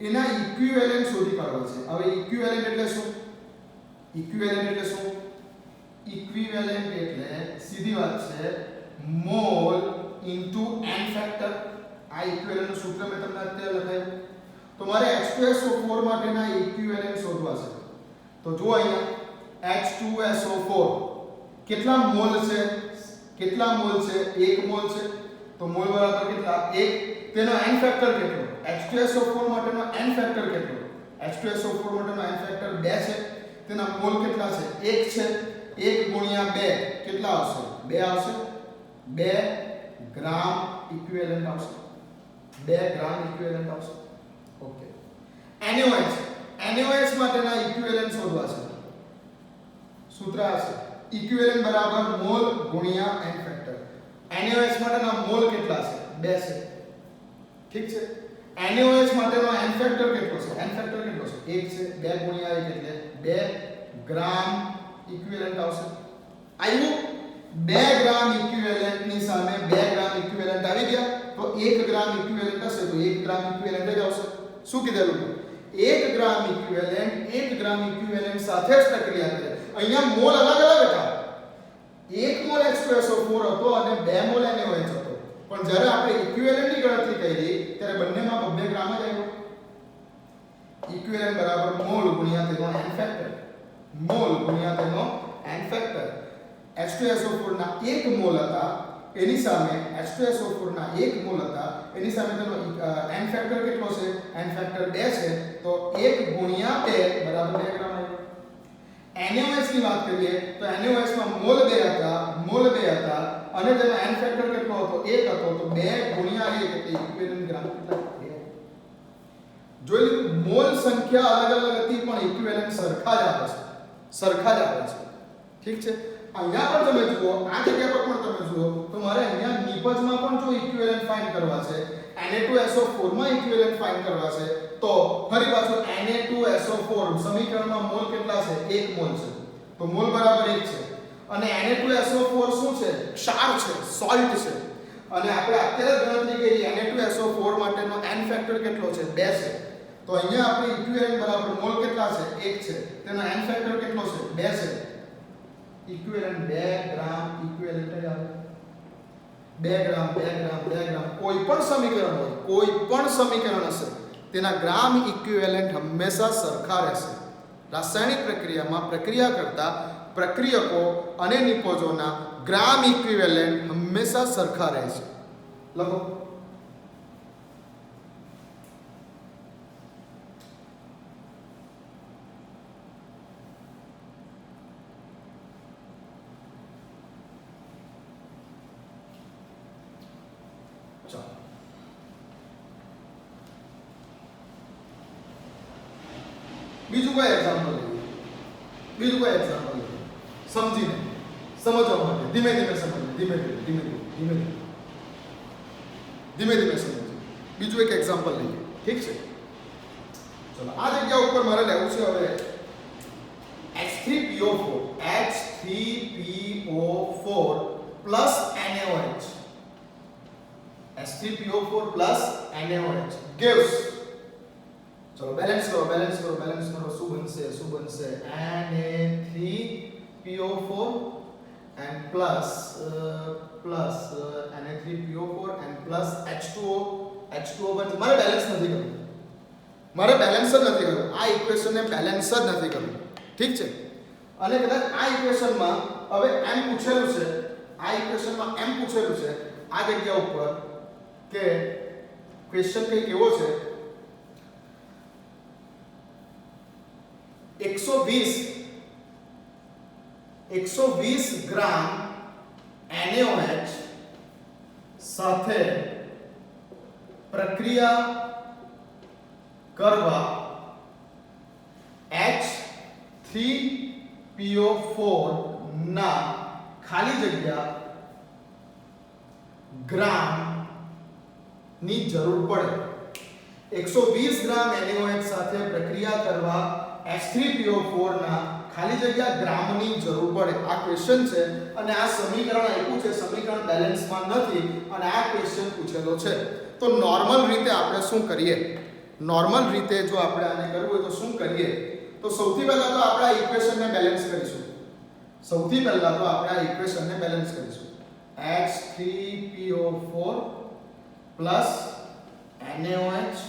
S1: એના ઇક્વિવેલન્ટ શોધી કાઢવો છે. હવે ઇક્વિવેલન્ટ એટલે શું? ઇક્વિવેલન્ટ એટલે શું? ઇક્વિવેલન્ટ એટલે સીધી વાત છે મોલ ઇન્ટુ n ફેક્ટર. આ ઇક્વિવેલન્ટ નું સૂત્ર મેં તમને અત્યારે લખાવ્યું. તો મારે H2SO4 માટેના ઇક્વિવેલન્ટ શોધવા છે. તો જો અહીંયા H2SO4 કેટલા મોલ છે? કેટલા મોલ છે? 1 મોલ છે. તો મોલ બરાબર કેટલા? 1. તેનો n ફેક્ટર કેટલો? H2SO4 માટેનો n ફેક્ટર કેટલો? H2SO4 માટેનો n ફેક્ટર 2 છે. તેના મોલ કેટલા છે? 1 છે. 1 ગુણ્યા 2 કેટલા આવશે? 2 આવશે. 2 ગ્રામ ઇક્વિવેલન્ટ આવશે. 2 ગ્રામ ઇક્વિવેલન્ટ આવશે. ઓકે. NaOH માટેના ઇક્વિવેલન્ટ શોધવા છે. સૂત્ર આ છે ઇક્વિવેલન્ટ બરાબર મોલ ગુણ્યા n ફેક્ટર. NaOH માટેના મોલ કેટલા છે? 2 છે. ઠીક છે. NaOH માટેનો n ફેક્ટર કેટલો છે? n ફેક્ટર કેટલો છે? 1 છે. 2 ગુણ્યા 1 એટલે 2 ગ્રામ ઇક્વિવેલન્ટ આવશે. આવ્યું? 2 ગ્રામ ઇક્વિવેલન્ટ ની સામે 2 ગ્રામ ઇક્વિવેલન્ટ આવી ગયા તો 1 ગ્રામ ઇક્વિવેલન્ટ હશે તો 1 ગ્રામ ઇક્વિવેલન્ટ જ આવશે. શું કીધેલું? 1 ગ્રામ ઇક્વિવેલન્ટ 1 ગ્રામ ઇક્વિવેલન્ટ સાથે જ પ્રક્રિયા કરે. અહીંયા મોલ અલગ અલગ હતા. 1 મોલ H2SO4 હતો અને 2 મોલ NaOH હતો. પણ જ્યારે આપણે ઇક્વિવેલન્ટની ગણતરી કરી ત્યારે બંનેમાં 2 ગ્રામ જ આવ્યો. ઇક્વિવેલન્ટ બરાબર મોલ ગુણ્યા તેનો n ફેક્ટર. મોલ ગુણ્યા તેનો n ફેક્ટર. H2SO4 ના 1 મોલ હતા એની સામે H2SO4 ના 1 મોલ હતા એની સામે તેનો n ફેક્ટર કેટલો છે? n ફેક્ટર 2 છે. તો 1 ગુણ્યા 2 બરાબર 2 ગ્રામ આવ્યો. NaOH ની વાત કરીએ તો NaOH માં મોલ 2 હતા, મોલ 2 હતા અને તેનો n ફેક્ટર કેટલો હતો? 1 હતો. તો 2 ગુણ્યા 1 એટલે ઇક્વિવેલન્ટ ગ્રામ કેટલા? 2. જોઈ લો, મોલ સંખ્યા અલગ અલગ હતી પણ ઇક્વિવેલન્ટ સરખા જ આવે છે. સરખા જ આવે છે. ઠીક છે. અહીંયા પણ તમે જુઓ, આ જગ્યા પર પણ તમે જુઓ તો મારે અહીંયા નિપજમાં પણ જો ઇક્વિવેલન્ટ ફાઇન્ડ કરવા છે, Na2SO4 માં ઇક્વિવેલન્ટ ફાઇન્ડ કરવા છે તો ફરી પાછું Na2SO4 સમીકરણમાં મોલ કેટલા છે? 1 મોલ છે. તો મોલ બરાબર 1 છે. અને Na2SO4 શું છે? ક્ષાર છે, સોલ્ટ છે. અને આપણે અત્યારે ગણતરી કરી Na2SO4 માટેનો n ફેક્ટર કેટલો છે? 2 છે. તો અહીંયા આપણે ઇક્વિવેલન્ટ બરાબર મોલ કેટલા છે? 1 છે. તેનો n ફેક્ટર કેટલો છે? 2 છે. ઇક્વિવેલન્ટ 2 ગ્રામ ઇક્વિવેલન્ટ જ આવે. 2 ગ્રામ 2 ગ્રામ 2 ગ્રામ કોઈ પણ સમીકરણ હોય, કોઈ પણ સમીકરણ હશે તેના ગ્રામ ઇક્વિવેલન્ટ હંમેશા સરખા રહેશે. રાસાયણિક પ્રક્રિયામાં પ્રક્રિયા કરતા પ્રક્રિયકો અને નિપજોના ગ્રામ ઇક્વિવેલન્ટ હંમેશા સરખા રહે છે. લખો. બીજું કોઈ એક્ઝામ્પલ લઈએ. બીજું કોઈ એક્ઝામ્પલ લઈએ. સમજીને સમજવા માટે ધીમે ધીમે સમજો. ધીમે ધીમે સમજો. બીજું એક એક્ઝામ્પલ લઈએ. ઠીક છે. ચલો આ જગ્યા ઉપર મારે લેવું છે હવે H3PO4 plus NaOH. H3PO4 plus NaOH gives, ચલો બેલેન્સ કરો. શું બનશે? Na3PO4 and plus Na3PO4 and plus H2O બનશે. મારે બેલેન્સ નથી કરવું. આ ઇક્વેશનને બેલેન્સ જ નથી કરવું. ઠીક છે. અને કદાચ આ ઇક્વેશનમાં હવે m પૂછેલું છે. આ જગ્યા ઉપર કે ક્વેશ્ચન કંઈક એવો છે 120 ગ્રામ NaOH સાથે પ્રક્રિયા કરવા H3PO4 ના ખાલી જગ્યા ગ્રામ ની જરૂર પડે. 120 ગ્રામ NaOH સાથે પ્રક્રિયા કરવા H3PO4 ના ખાલી જગ્યા ગ્રામની જરૂર પડે. આ ક્વેશ્ચન છે અને આ સમીકરણ આપ્યું છે, સમીકરણ બેલેન્સમાં નથી અને આ ક્વેશ્ચન પૂછેલો છે. તો નોર્મલ રીતે આપણે શું કરીએ? નોર્મલ રીતે જો આપણે આને કરવું હોય તો શું કરીએ? તો સૌથી પહેલા તો આપણે આ ઇક્વેશનને બેલેન્સ કરીશું. સૌથી પહેલા તો આપણે આ ઇક્વેશનને બેલેન્સ કરીશું. H3PO4 plus NaOH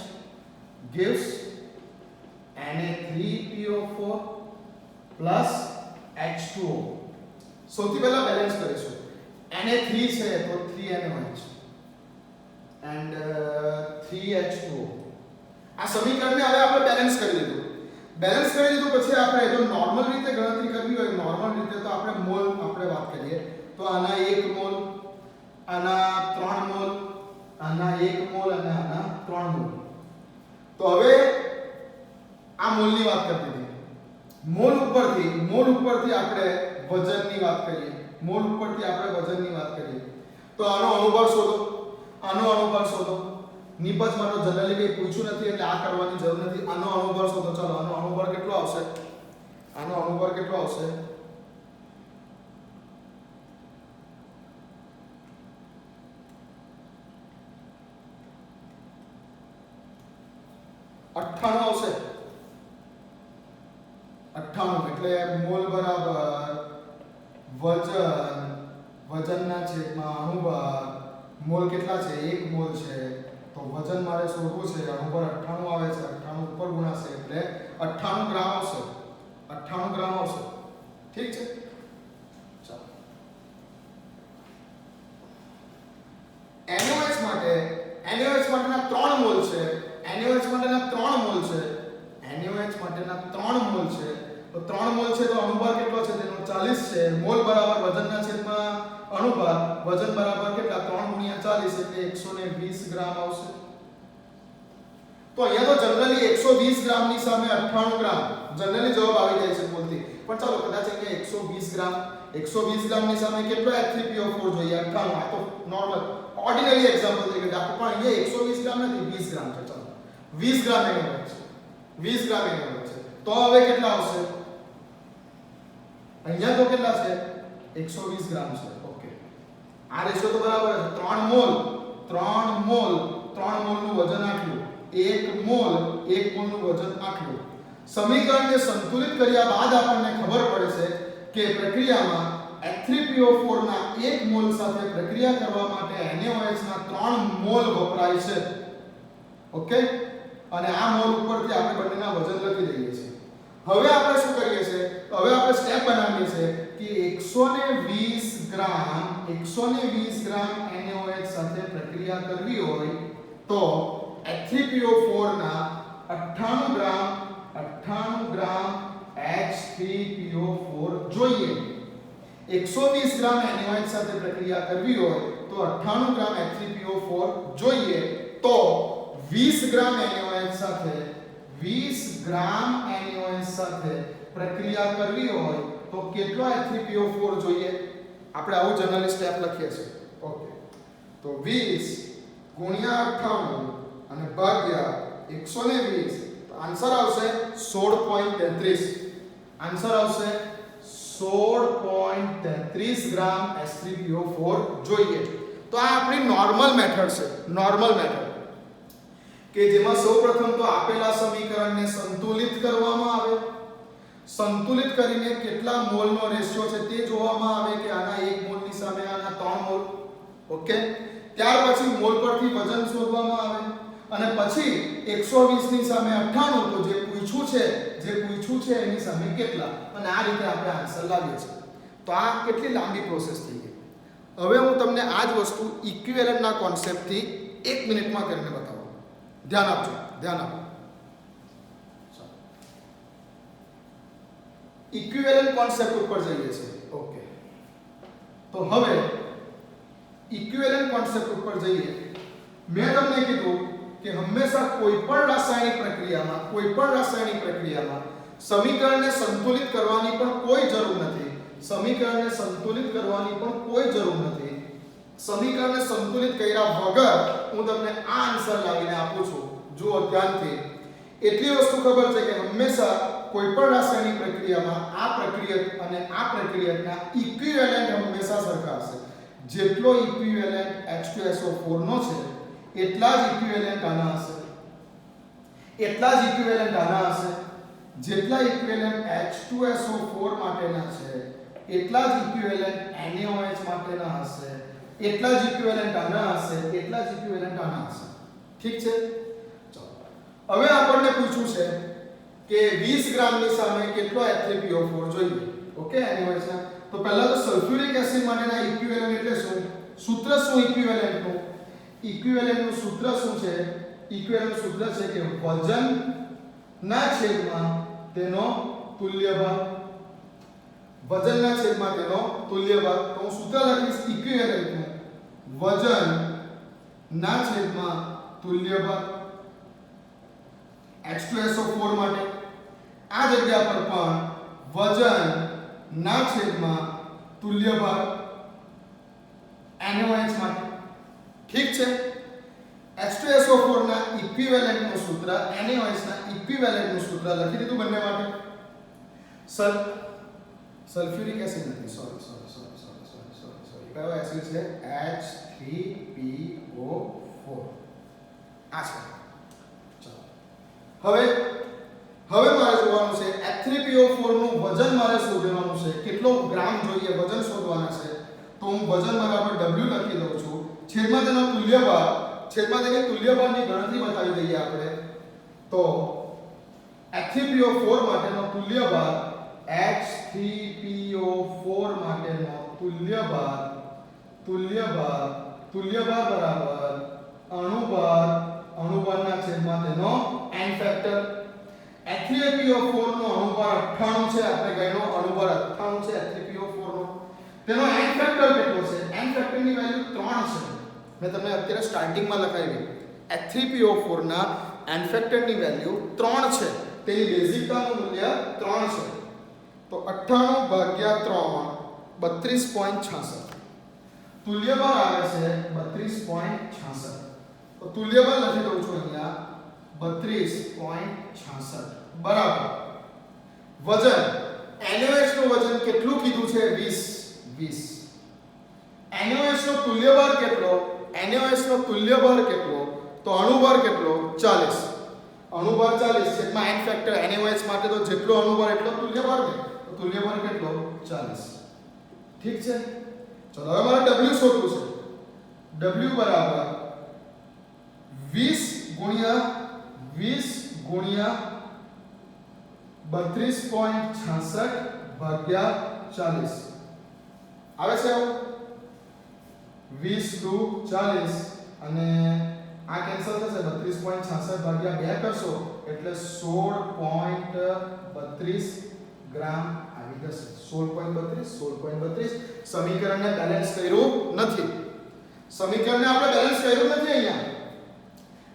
S1: gives Na3PO4 plus H2O. સૌથી પહેલા બેલેન્સ કરીશું. Na3 છે તો 3NaOH and 3H2O. આ સમીકરણને હવે આપણે બેલેન્સ કરી દીધું. બેલેન્સ કરી દીધું પછી આપણે જો નોર્મલ રીતે ગણતરી કરવી હોય, નોર્મલ રીતે તો આપણે મોલ આપણે વાત કરીએ તો આના 1 મોલ, આના 3 મોલ, આના 1 મોલ અને આના 3 મોલ. તો હવે આ મોલની વાત કરતી હતી. મોલ ઉપરથી આપણે વજનની વાત કરીએ. મોલ ઉપરથી આપણે વજનની વાત કરીએ. તો આનો અનુભાગ શોધો. આનો અનુભાગ શોધો. નિપજમાં તો જનરલી કંઈ પૂછ્યું નથી એટલે આ કરવાની જરૂર નથી. આનો અનુભાગ શોધો. ચાલો આનો અનુભાગ કેટલો આવશે? આનો અનુભાગ કેટલો આવશે? 98 આવશે. 98 એટલે મોલ બરાબર વજનના છેદમાં અનુભાગ. મોલ કેટલા છે? 1 મોલ છે. તો વજન મારે શોધવું છે. અનુભાગ 98 આવે છે. 98 ઉપર ગુણાશે એટલે 98 ગ્રામ આવશે. 98 ગ્રામ આવશે. ઠીક છે. ચાલો NaOH માટેના 3 મોલ છે. NaOH માટેના 3 મોલ છે. NaOH માટેના 3 મોલ છે. તો 3 મોલ છે તો અનુભાગ કેટલો છે? તેનો 40 છે. મોલ બરાબર વજનના છેદમાં અનુભાગ. વજન બરાબર કેટલા? 3 ગુણ્યા 40 એટલે 120 ગ્રામ આવશે. તો અહીંયા તો જનરલી 120 ગ્રામની સામે 98 ગ્રામ જનરલી જવાબ આવી જાય છે બોલતી. પણ ચાલો કદાચ અહીંયા 120 ગ્રામની સામે કેટલો H3PO4 જોઈએ? 98. આ તો નોર્મલ ઓર્ડિનરી એક્ઝામ્પલ તરીકે દાખલો. પણ અહીંયા 120 ગ્રામ નથી, 20 ગ્રામ છે. ચાલો 20 ગ્રામ NaOH છે. 20 ગ્રામ NaOH છે. તો હવે કેટલા આવશે? અહીંયા તો કેટલા છે? 120 ગ્રામ છે. ઓકે, આ રેશિયો તો બરાબર છે. 3 મોલ નું વજન આટલું. 1 મોલ નું વજન આટલું. સમીકરણને સંતુલિત કર્યા બાદ આપણને ખબર પડે છે કે પ્રક્રિયામાં H3PO4 ના 1 મોલ સાથે પ્રક્રિયા કરવા માટે NaOH ના 3 મોલ વપરાય છે. ઓકે, અને આ મોલ ઉપરથી આપણે બંનેના વજન લખી દઈએ છીએ. હવે આપણે શું કરીએ છીએ? હવે આપણે સ્ટેપ બનાવીએ છીએ કે 120 ગ્રામ NaOH સાથે પ્રક્રિયા કરવી હોય તો H3PO4 ના 98 ગ્રામ H3PO4 જોઈએ. 120 ગ્રામ NaOH સાથે પ્રક્રિયા કરવી હોય તો 98 ગ્રામ H3PO4 જોઈએ. તો 20 ગ્રામ NaOH સાથે પ્રક્રિયા કરવી હોય તો કેટલો H3PO4 જોઈએ? આપણે આવું જનરલી સ્ટેપ લખીએ છીએ. ઓકે, તો 20 ગુણ્યા 98 અને ભાગ્યા 120 તો આન્સર આવશે 16.33. આન્સર આવશે 16.33 ગ્રામ H3PO4 જોઈએ. તો આ આપણી નોર્મલ મેથડ છે. નોર્મલ મેથડ કે જેમાં સૌપ્રથમ તો આપેલા સમીકરણને સંતુલિત કરવામાં આવે. સંતુલિત કરીને કેટલા મોલનો રેશિયો છે તે જોવામાં આવે કે આના 1 મોલની સામે આના 3 મોલ. ઓકે, ત્યાર પછી મોલ પરથી વજન શોધવામાં આવે અને પછી 120 ની સામે 98 તો જે પૂછ્યું છે એની સામે કેટલા, અને આ રીતે આપણે આન્સર લાવીએ છીએ. તો આ કેટલી લાંબી પ્રોસેસ થઈ ગઈ. હવે હું તમને આ જ વસ્તુ ઇક્વિવેલન્ટના કોન્સેપ્ટથી 1 મિનિટમાં કરીને બતાવું. ધ્યાન આપજો. ઇક્વિવેલન્ટ કોન્સેપ્ટ ઉપર જઈએ છીએ. ઓકે, તો હવે ઇક્વિવેલન્ટ કોન્સેપ્ટ ઉપર જઈએ. મેં તમને કીધું કે હંમેશા કોઈપણ રાસાયણિક પ્રક્રિયામાં સમીકરણને સંતુલિત કરવાની પણ કોઈ જરૂર નથી. સમીકરણને સંતુલિત કર્યા વગર હું તમને આ આન્સર લાવીને આપું છું. જુઓ ધ્યાનથી. એટલી વસ્તુ ખબર છે કે હંમેશા કોઈપણ રાસાયણિક પ્રક્રિયામાં આ પ્રક્રિયક અને આ પ્રક્રિયકના ઇક્વિવેલન્ટ હંમેશા સરખા હશે. જેટલો ઇક્વિવેલન્ટ H2SO4 નો છે એટલા જ ઇક્વિવેલન્ટ આના હશે. એટલા જ ઇક્વિવેલન્ટ આના હશે. જેટલા ઇક્વિવેલન્ટ H2SO4 માટેના છે એટલા જ ઇક્વિવેલન્ટ NaOH માટેના હશે. એટલા જ ઇક્વિવેલન્ટ આના હશે. એટલા જ ઇક્વિવેલન્ટ આના હશે. ઠીક છે. ચલો હવે આપણને પૂછ્યું છે કે 20 ગ્રામની સામે કેટલો H3PO4 જોઈએ. ઓકે NaOH ના. તો પહેલા તો સલ્ફ્યુરિક એસિડ માટેના ઇક્વિવેલન્ટ એટલે શું? સૂત્ર શું ઇક્વિવેલન્ટનું? ઇક્વિવેલન્ટનું સૂત્ર શું છે? ઇક્વિવેલન્ટ સૂત્ર છે કે વજન ના છેદમાં તેનો તુલ્ય ભાગ. વજનના છેદમાં તેનો તુલ્ય ભાગ. તો હું સૂત્ર લખીશ ઇક્વિવેલન્ટનું વજન ના છેદમાં તુલ્ય ભાગ H2SO4 માટે. આ જગ્યા પર પણ વજન ના છેદમાં તુલ્ય ભાગ NaOH માટે. ઠીક છે. H2SO4 ના ઇક્વિવેલન્ટનું સૂત્ર NaOH ના ઇક્વિવેલન્ટનું સૂત્ર લખી દીધું બંને માટે. સલ્ફ્યુરિક એસિડ નથી, સોરી કયો એસિડ છે? H3PO4 આ છે. ચાલો હવે મારે જોવાનું છે H3PO4 નું વજન મારે શોધવાનું છે. કેટલો ગ્રામ જોઈએ વજન શોધવાના છે. તો હું વજન બરાબર W લખી દઉં છું. છેદમાં તેનો તુલ્ય ભાગ, છેદમાં તેની તુલ્ય ભાગની ગણતરી બતાવી દઈએ આપણે. તો H3PO4 માટેનો તુલ્ય ભાગ H3PO4 માટેનો તુલ્ય ભાગ બરાબર અણુભારના છેદમાં તેનો n ફેક્ટર. H3PO4 નો અણુભાર 98 છે. આપણે ગણ્યો અણુભાર 98 છે H3PO4 નો. તેનો n ફેક્ટર કેટલો છે? n ફેક્ટરની વેલ્યુ 3 છે. મેં તમને અત્યારે સ્ટાર્ટિંગમાં લખાવી. H3PO4 ના n ફેક્ટરની વેલ્યુ 3 છે. તેની બેઝિકતાનું મૂલ્ય 3 છે. તો 98 ભાગ્યા 3 32.66. તુલ્યબળ આવે છે 32.66. તો તુલ્યબળ લખી દઉં છું અહીંયા 32.66 બરાબર વજન NaOH નું વજન કેટલું કીધું છે? 20. NaOH નો તુલ્યબળ કેટલો? NaOH નો તુલ્યબળ કેટલો? તો અણુભાર કેટલો? 40. અણુભાર 40 છેદમાં n ફેક્ટર NaOH માટે તો જેટલો અણુભાર એટલો તુલ્યબળ ને. તો તુલ્યબળ કેટલો? 40. ઠીક છે. ચલો હવે મારે W શોધવું છે. W બરાબર 20 ગુણ્યા 32.66 ભાગ્યા 40 આવે છે. 20 * 40 અને આ કેન્સલ થશે. 32.66 ભાગ્યા 2 કરશો એટલે 16.32 ગ્રામ આવી જશે. 16.32 સમીકરણને બેલેન્સ કર્યું નથી. સમીકરણને આપણે બેલેન્સ કર્યું નથી અહીંયા.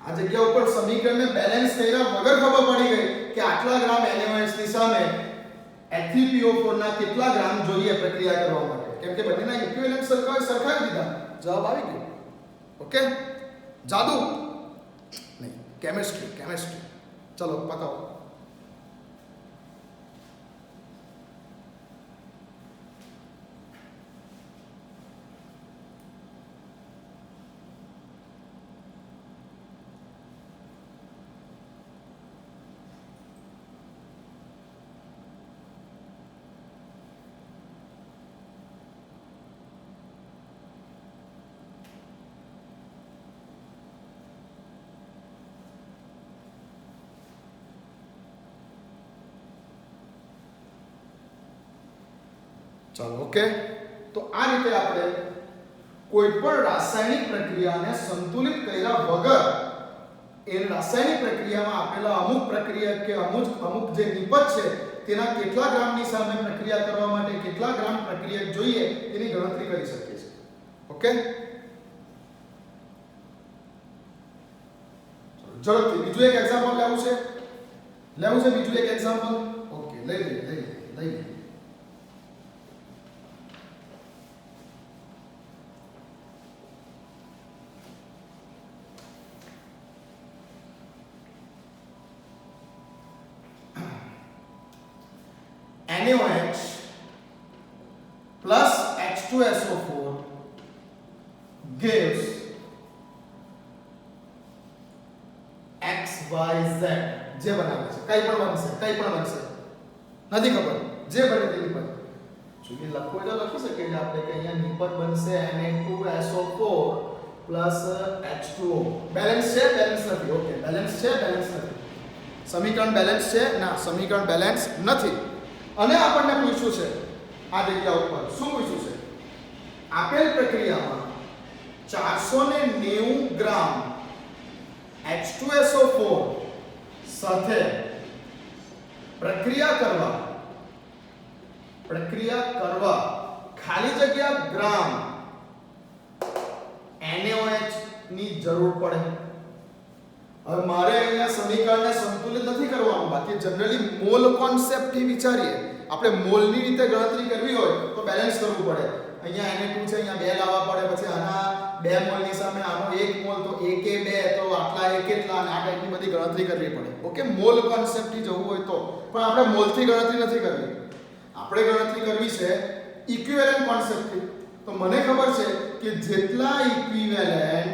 S1: આ જગ્યા ઉપર સમીકરણને બેલેન્સ કર્યા વગર ખબર પડી ગઈ કે આટલા ગ્રામ NaOH ની સામે H3PO4 ના કેટલા ગ્રામ જોઈએ પ્રક્રિયા કરવા માટે. કેમ કે બંનેના ઇક્વિવેલન્ટ સરખાવી દીધા. જવાબ આવી ગયો. ઓકે. જાદુ નહીં, કેમિસ્ટ્રી. ચલો પતાવો. ચાલો ઓકે. તો આ રીતે આપણે કોઈ પણ રાસાયણિક પ્રક્રિયાને સંતુલિત કર્યા વગર એ રાસાયણિક પ્રક્રિયામાં આપેલા અમુક પ્રક્રિયા કે અમુક જે નિપજ છે તેના કેટલા ગ્રામની સામે પ્રક્રિયા કરવા માટે કેટલા ગ્રામ પ્રક્રિયક જોઈએ તેની ગણતરી કરી શકીએ છીએ. ઓકે. ઝડપથી બીજું એક એક્ઝામ્પલ લેવું છે. બીજું એક એક્ઝામ્પલ. ઓકે લઈ લઈએ. NaOH plus H2SO4 gives XYZ. જે બનાવે છે કઈ પણ બનશે નથી ખબર, જે બને તે નિપજ જોઈએ. લખવું તો લખી શકીએ છીએ આપણે કે અહીંયા નિપજ બનશે Na2SO4 પ્લસ H2O. બેલેન્સ છે બેલેન્સ નથી? ઓકે, બેલેન્સ છે બેલેન્સ નથી? સમીકરણ બેલેન્સ છે? ના, સમીકરણ બેલેન્સ નથી. અને આપણને પૂછ્યું છે આ જગ્યા ઉપર શું પૂછ્યું છે? આપેલ પ્રક્રિયામાં 490 ગ્રામ H2SO4 સાથે પ્રક્રિયા કરવા ખાલી જગ્યા ગ્રામ NaOH ની જરૂર પડે. હવે મારે અહીંયા સમીકરણને સંતુલિત નથી કરવાનું, બાકી જનરલી મોલ કોન્સેપ્ટ થી વિચારીએ. આપણે મોલની રીતે ગણતરી કરવી હોય તો બેલેન્સ કરવું પડે. અહીંયા Na2 છે, અહીંયા 2 લાવવા પડે, પછી આના 2 મોલની સામે આનો 1 મોલ, તો 1 એ 2, તો આટલા 1 કેટલા, અને આ ટાઈપની બધી ગણતરી કરવી પડે. ઓકે, મોલ કોન્સેપ્ટ થી જવું હોય તો. પણ આપણે મોલ થી ગણતરી નથી કરવી, આપણે ગણતરી કરવી છે ઇક્વિવેલન્ટ કોન્સેપ્ટ થી. તો મને ખબર છે કે જેટલા ઇક્વિવેલન્ટ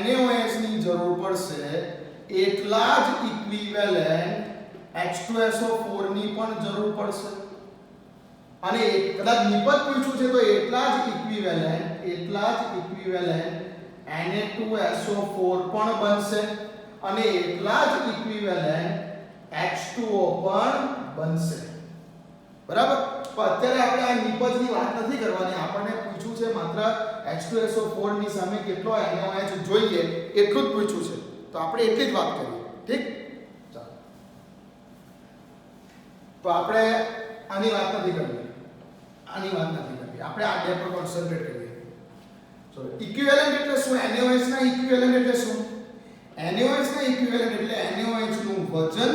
S1: NaOH ની જરૂર પડશે એટલા જ ઇક્વિવેલન્ટ H2SO4 ની પણ જરૂર પડશે. અને કદાચ નિપજ પૂછ્યું છે તો એટલા જ ઇક્વિવેલન્ટ Na2SO4 પણ બનશે, અને એટલા જ ઇક્વિવેલન્ટ H2O પણ બનશે. બરાબર? પણ અત્યારે આપણે આ નિપજની વાત નથી કરવાની, આપણને પૂછ્યું છે માત્ર H2SO4 ની સામે કેટલો NaOH જોઈએ એટલું જ પૂછ્યું છે. તો આપણે એટલી જ વાત કરીએ. ઠીક? ચાલો. તો આપણે આની વાત નથી કરવી, આપણે આ બે પર કોન્સન્ટ્રેટ કરીએ. ચલો, ઇક્વિવેલન્ટ એટલે શું? NaOH ના ઇક્વિવેલન્ટ એટલે શું? NaOH ના ઇક્વિવેલન્ટ એટલે NaOH નું વજન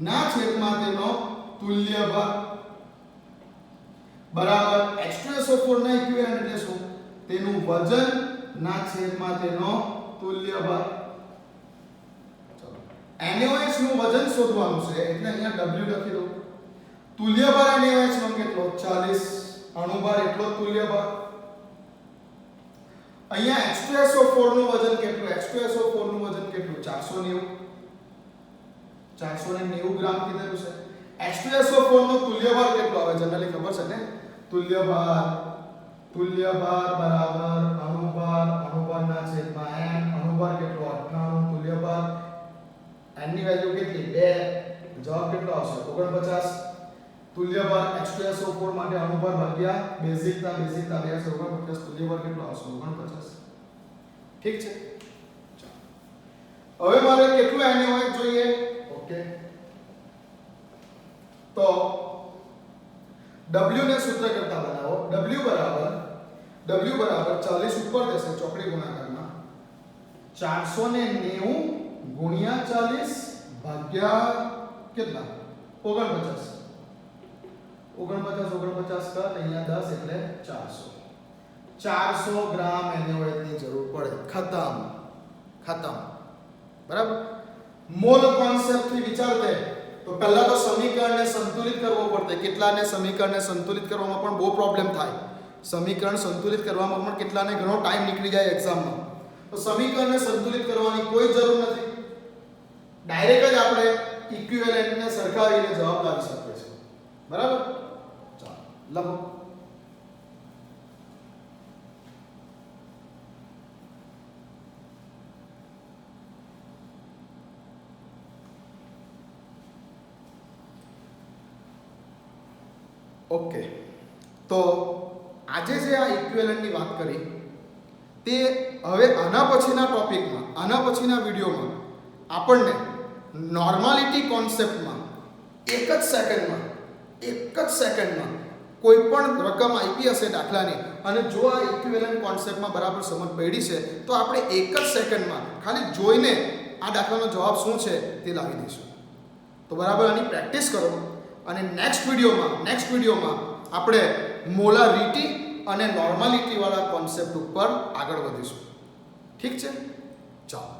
S1: ના છેદમાં તેનો તુલ્ય ભાગ બરાબર H2SO4 ના ઇક્વિવેલન્ટ એટલે શું? તેનું વજન ના છેદમાં તેનો તુલ્ય ભાગ. ચલો, NaOH નું વજન શોધવાનું છે એટલે અહીંયા W લખી દો. તુલ્ય ભાર NaOH નો કેટલો? 40. અણુભાર એટલો તુલ્ય ભાર. અહીંયા H2SO4 નું વજન કેટલું? H2SO4 નું વજન કેટલું? 490 ગ્રામ કીધેલું છે. H2SO4 નો તુલ્ય ભાર કેટલો આવે? જનરલી ખબર છે ને, તુલ્ય ભાર બરાબર અણુભારના છેદમાં n. અણુભાર કેટલો? 98. તુલ્ય ભાર n ની વેલ્યુ કેટલી? 2. જવાબ કેટલો આવશે? 49. તુલ્ય ભાર H2SO4 માટે અણુભાર ભાગ્યા બેઝિકતા 2 છે. 49. તુલ્ય ભાર કેટલો આવશે? 49. ઠીક છે. હવે મારે કેટલું NaOH જોઈએ? ઓકે, તો W ને સૂત્ર કરતા બનાવો. W બરાબર 40 ઉપર જશે ચોકડી ગુણાકારમાં. 490 ગુણ્યા 40 ભાગ્યા કેટલા? 49. 49 કર, અહીંયા 10 એટલે 400 ગ્રામ NaOH ની જરૂર પડે. ખતમ. બરાબર? મોલ કોન્સેપ્ટ થી વિચારતે તો પહેલા તો સમીકરણને સંતુલિત કરવો પડે. કેટલાને સમીકરણને સંતુલિત કરવામાં પણ બહુ પ્રોબ્લેમ થાય. સમીકરણ સંતુલિત કરવામાં પણ કેટલાને ઘણો ટાઈમ નીકળી જાય એક્ઝામમાં. તો સમીકરણને સંતુલિત કરવાની કોઈ જરૂર નથી, ડાયરેક્ટ જ આપણે ઇક્વિવેલન્ટને સરખાવીને જવાબ લાવી શકીએ છીએ. બરાબર? ચાલો લખો. ઓકે, તો આજે જે આ ઇક્વિવેલન્ટની વાત કરી તે હવે આના પછીના ટોપિકમાં, આના પછીના વિડીયોમાં આપણને નોર્માલિટી કોન્સેપ્ટમાં એક જ સેકન્ડમાં કોઈ પણ રકમ આપી હશે દાખલાની, અને જો આ ઇક્વિવેલન્ટ કોન્સેપ્ટમાં બરાબર સમજ પડી છે તો આપણે એક જ સેકન્ડમાં ખાલી જોઈને આ દાખલાનો જવાબ શું છે તે લાવી દઈશું. તો બરાબર આની પ્રેક્ટિસ કરો, અને નેક્સ્ટ વિડીયોમાં આપણે મોલારિટી અને નોર્માલિટી વાળા કોન્સેપ્ટ ઉપર આગળ વધીશું. ઠીક છે? ચાલો.